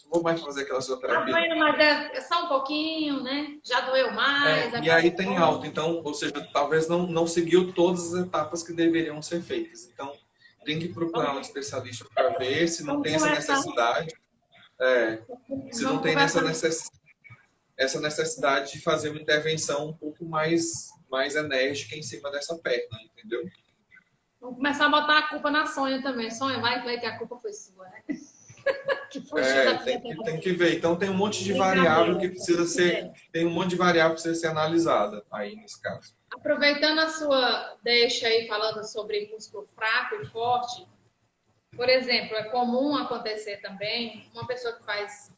não vou mais fazer aquela fisioterapia. Tá doendo, mas é só um pouquinho, né? Já doeu mais. E aí tem alta, então, ou seja, talvez não seguiu todas as etapas que deveriam ser feitas. Então, tem que procurar um especialista para ver se não tem essa necessidade. Se não tem essa necessidade de fazer uma intervenção um pouco mais enérgica em cima dessa perna, entendeu? Vamos começar a botar a culpa na Sônia também. Sônia, vai ver que a culpa foi sua, né? Tem que ver. Então tem um monte de variável que precisa ser, tem um monte de variável que precisa ser analisada aí nesse caso. Aproveitando a sua deixa aí falando sobre músculo fraco e forte, por exemplo, é comum acontecer também uma pessoa que faz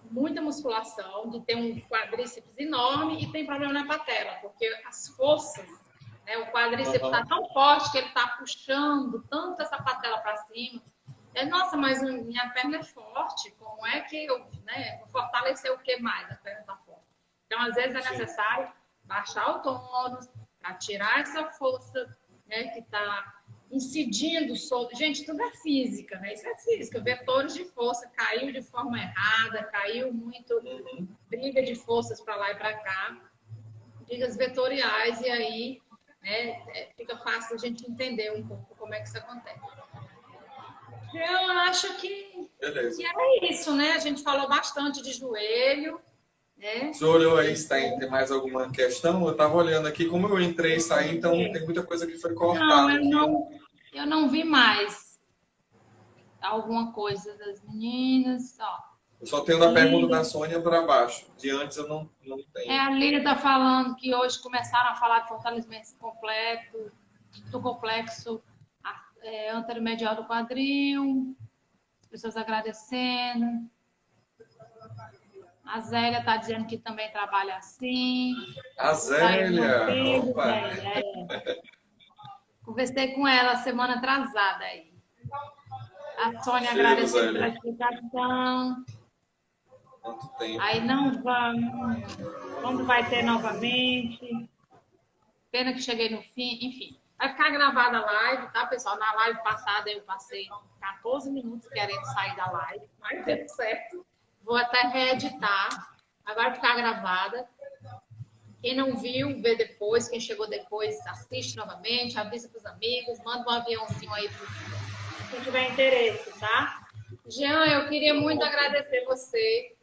muita musculação, de ter um quadríceps enorme e tem problema na patela, porque as forças, né, o quadríceps está tão forte que ele está puxando tanto essa patela para cima. Nossa, mas minha perna é forte, como é que eu, né, vou fortalecer o que mais? A perna está forte. Então, às vezes é necessário baixar o tônus para tirar essa força, né, que está incidindo sobre... Gente, tudo é física, né? Isso é física. Vetores de força, caiu de forma errada, caiu muito, briga de forças para lá e para cá, brigas vetoriais, e aí, né, fica fácil a gente entender um pouco como é que isso acontece. Eu acho que é isso, né? A gente falou bastante de joelho, né? Você olhou aí se tem mais alguma questão? Eu estava olhando aqui, como eu entrei e saí, então tem muita coisa que foi cortada. Eu não vi mais alguma coisa das meninas. Ó. Eu só tenho da pergunta da Sônia para baixo. De antes eu não tenho. A Lília está falando que hoje começaram a falar de fortalecimento completo, do complexo anteromedial do quadril. As pessoas agradecendo. A Zélia está dizendo que também trabalha assim. A Zélia! Opa! Conversei com ela semana atrasada aí. A Sônia agradeceu pela explicação. Quanto tempo? Aí não vamos. Quando vai ter novamente? Pena que cheguei no fim. Enfim, vai ficar gravada a live, tá, pessoal? Na live passada eu passei 14 minutos querendo sair da live, mas deu certo. Vou até reeditar. Agora vai ficar gravada. Quem não viu, vê depois. Quem chegou depois, assiste novamente, avisa para os amigos, manda um aviãozinho aí para quem tiver interesse, tá? Jean, eu queria muito agradecer você,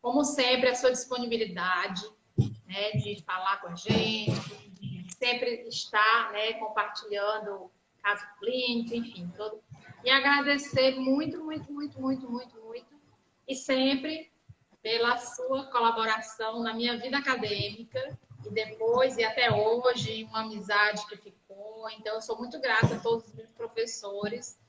como sempre, a sua disponibilidade, né, de falar com a gente, de sempre estar, né, compartilhando caso clínico, enfim, todo. E agradecer muito, muito, muito, muito, muito, muito, e sempre pela sua colaboração na minha vida acadêmica, e depois, e até hoje, uma amizade que ficou. Então, eu sou muito grata a todos os meus professores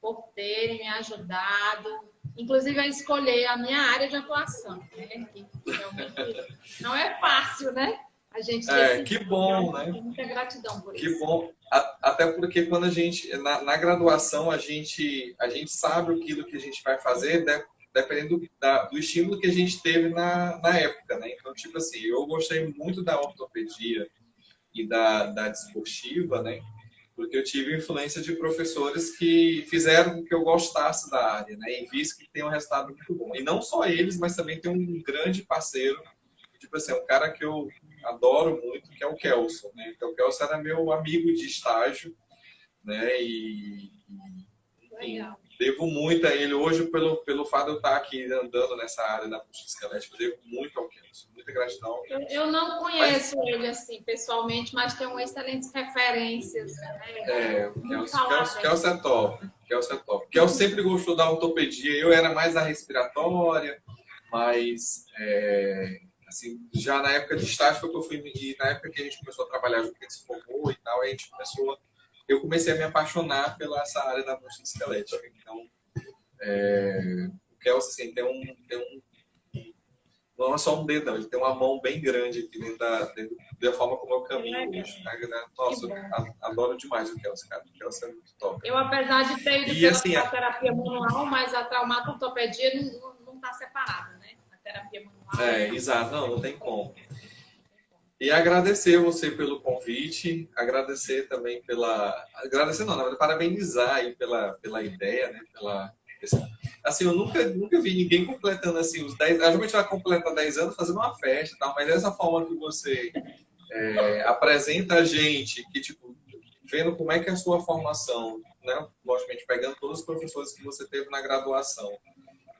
por terem me ajudado, inclusive a escolher a minha área de atuação, né? Que realmente não é fácil, né? A gente que bom, né? Muita gratidão por isso. Que bom. Até porque quando a gente, na graduação, a gente sabe aquilo que a gente vai fazer, dependendo do estímulo que a gente teve na época, né? Então, tipo assim, eu gostei muito da ortopedia e da desportiva, né? Porque eu tive influência de professores que fizeram com que eu gostasse da área, né? E vi que tem um resultado muito bom. E não só eles, mas também tem um grande parceiro, tipo assim, um cara que eu adoro muito, que é o Kelson, né? Então, o Kelson era meu amigo de estágio, né? E devo muito a ele hoje pelo fato de eu estar aqui andando nessa área da músculo esquelética. Devo muito ao Kelson. Muita gratidão. Eu não conheço ele assim pessoalmente, mas tenho excelentes referências. Né? O Kelson é top. Kelsey é top. Kelsey sempre gostou da ortopedia, eu era mais da respiratória, mas assim, já na época de estágio foi que eu fui, e na época que a gente começou a trabalhar junto, que a gente se formou e tal, aí a gente começou, eu comecei a me apaixonar pela essa área da músculo esquelética. Então, o Kelsey, assim, não é só um dedo, não, ele tem uma mão bem grande aqui dentro da forma como eu caminho hoje. Nossa, eu adoro demais o Kelsey, cara. O Kelsey é muito top. Eu, apesar de ter ido pela terapia manual, mas a traumato-ortopedia não está separada, né? A terapia manual. Exato, não tem como. E agradecer você pelo convite, agradecer também agradecer não, na verdade, parabenizar aí pela ideia, né? Assim, eu nunca vi ninguém completando assim os 10 anos. A gente vai completar 10 anos fazendo uma festa e tal, mas dessa forma que você apresenta a gente, que tipo, vendo como é que é a sua formação, né? Logicamente, pegando todos os professores que você teve na graduação,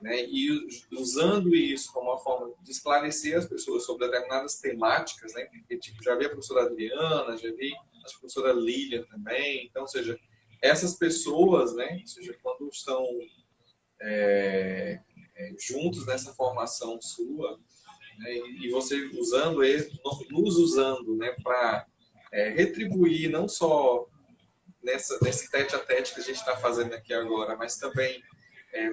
né? E usando isso como uma forma de esclarecer as pessoas sobre determinadas temáticas, né? Porque, tipo, já vi a professora Adriana, já vi a professora Lília também. Então, ou seja, essas pessoas, né? Ou seja, quando estão juntos nessa formação sua, né? E você nos usando, né? Para retribuir não só nesse tete-a-tete que a gente está fazendo aqui agora, mas também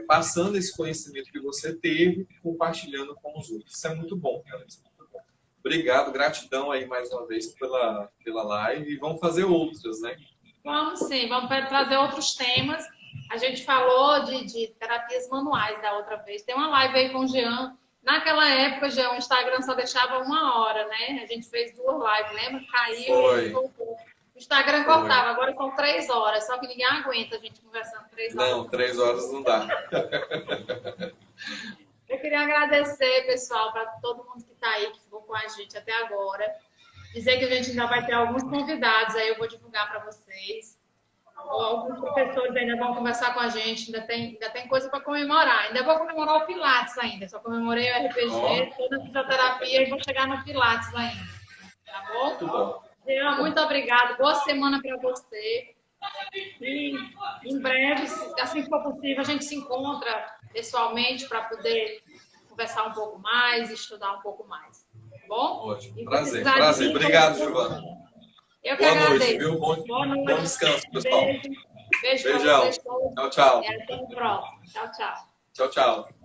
passando esse conhecimento que você teve, compartilhando com os outros. Isso é muito bom, cara. Isso é muito bom. Obrigado, gratidão aí mais uma vez pela live, e vamos fazer outras, né? Vamos sim, vamos trazer outros temas. A gente falou de terapias manuais da outra vez. Tem uma live aí com o Jean. Naquela época, já o Instagram só deixava 1 hora, né? A gente fez 2 lives, lembra? Caiu e voltou. O Instagram cortava, agora são 3 horas, só que ninguém aguenta a gente conversando 3 horas. Não, 3 horas não dá. Eu queria agradecer, pessoal, para todo mundo que está aí, que ficou com a gente até agora. Dizer que a gente ainda vai ter alguns convidados aí, eu vou divulgar para vocês. Alguns professores ainda vão conversar com a gente, ainda tem coisa para comemorar. Ainda vou comemorar o Pilates ainda, só comemorei o RPG, toda a fisioterapia e vou chegar no Pilates ainda. Tá bom? Muito bom. Muito obrigada, boa semana para você. E em breve, assim que for possível, a gente se encontra pessoalmente para poder conversar um pouco mais, estudar um pouco mais. Tá bom? Ótimo. Prazer. Obrigado, Giovana. Eu que agradeço. Boa noite, viu? Boa noite. Bom descanso, pessoal. Beijo. Beijão. Tchau, tchau. Até o próximo. Tchau, tchau. Tchau, tchau.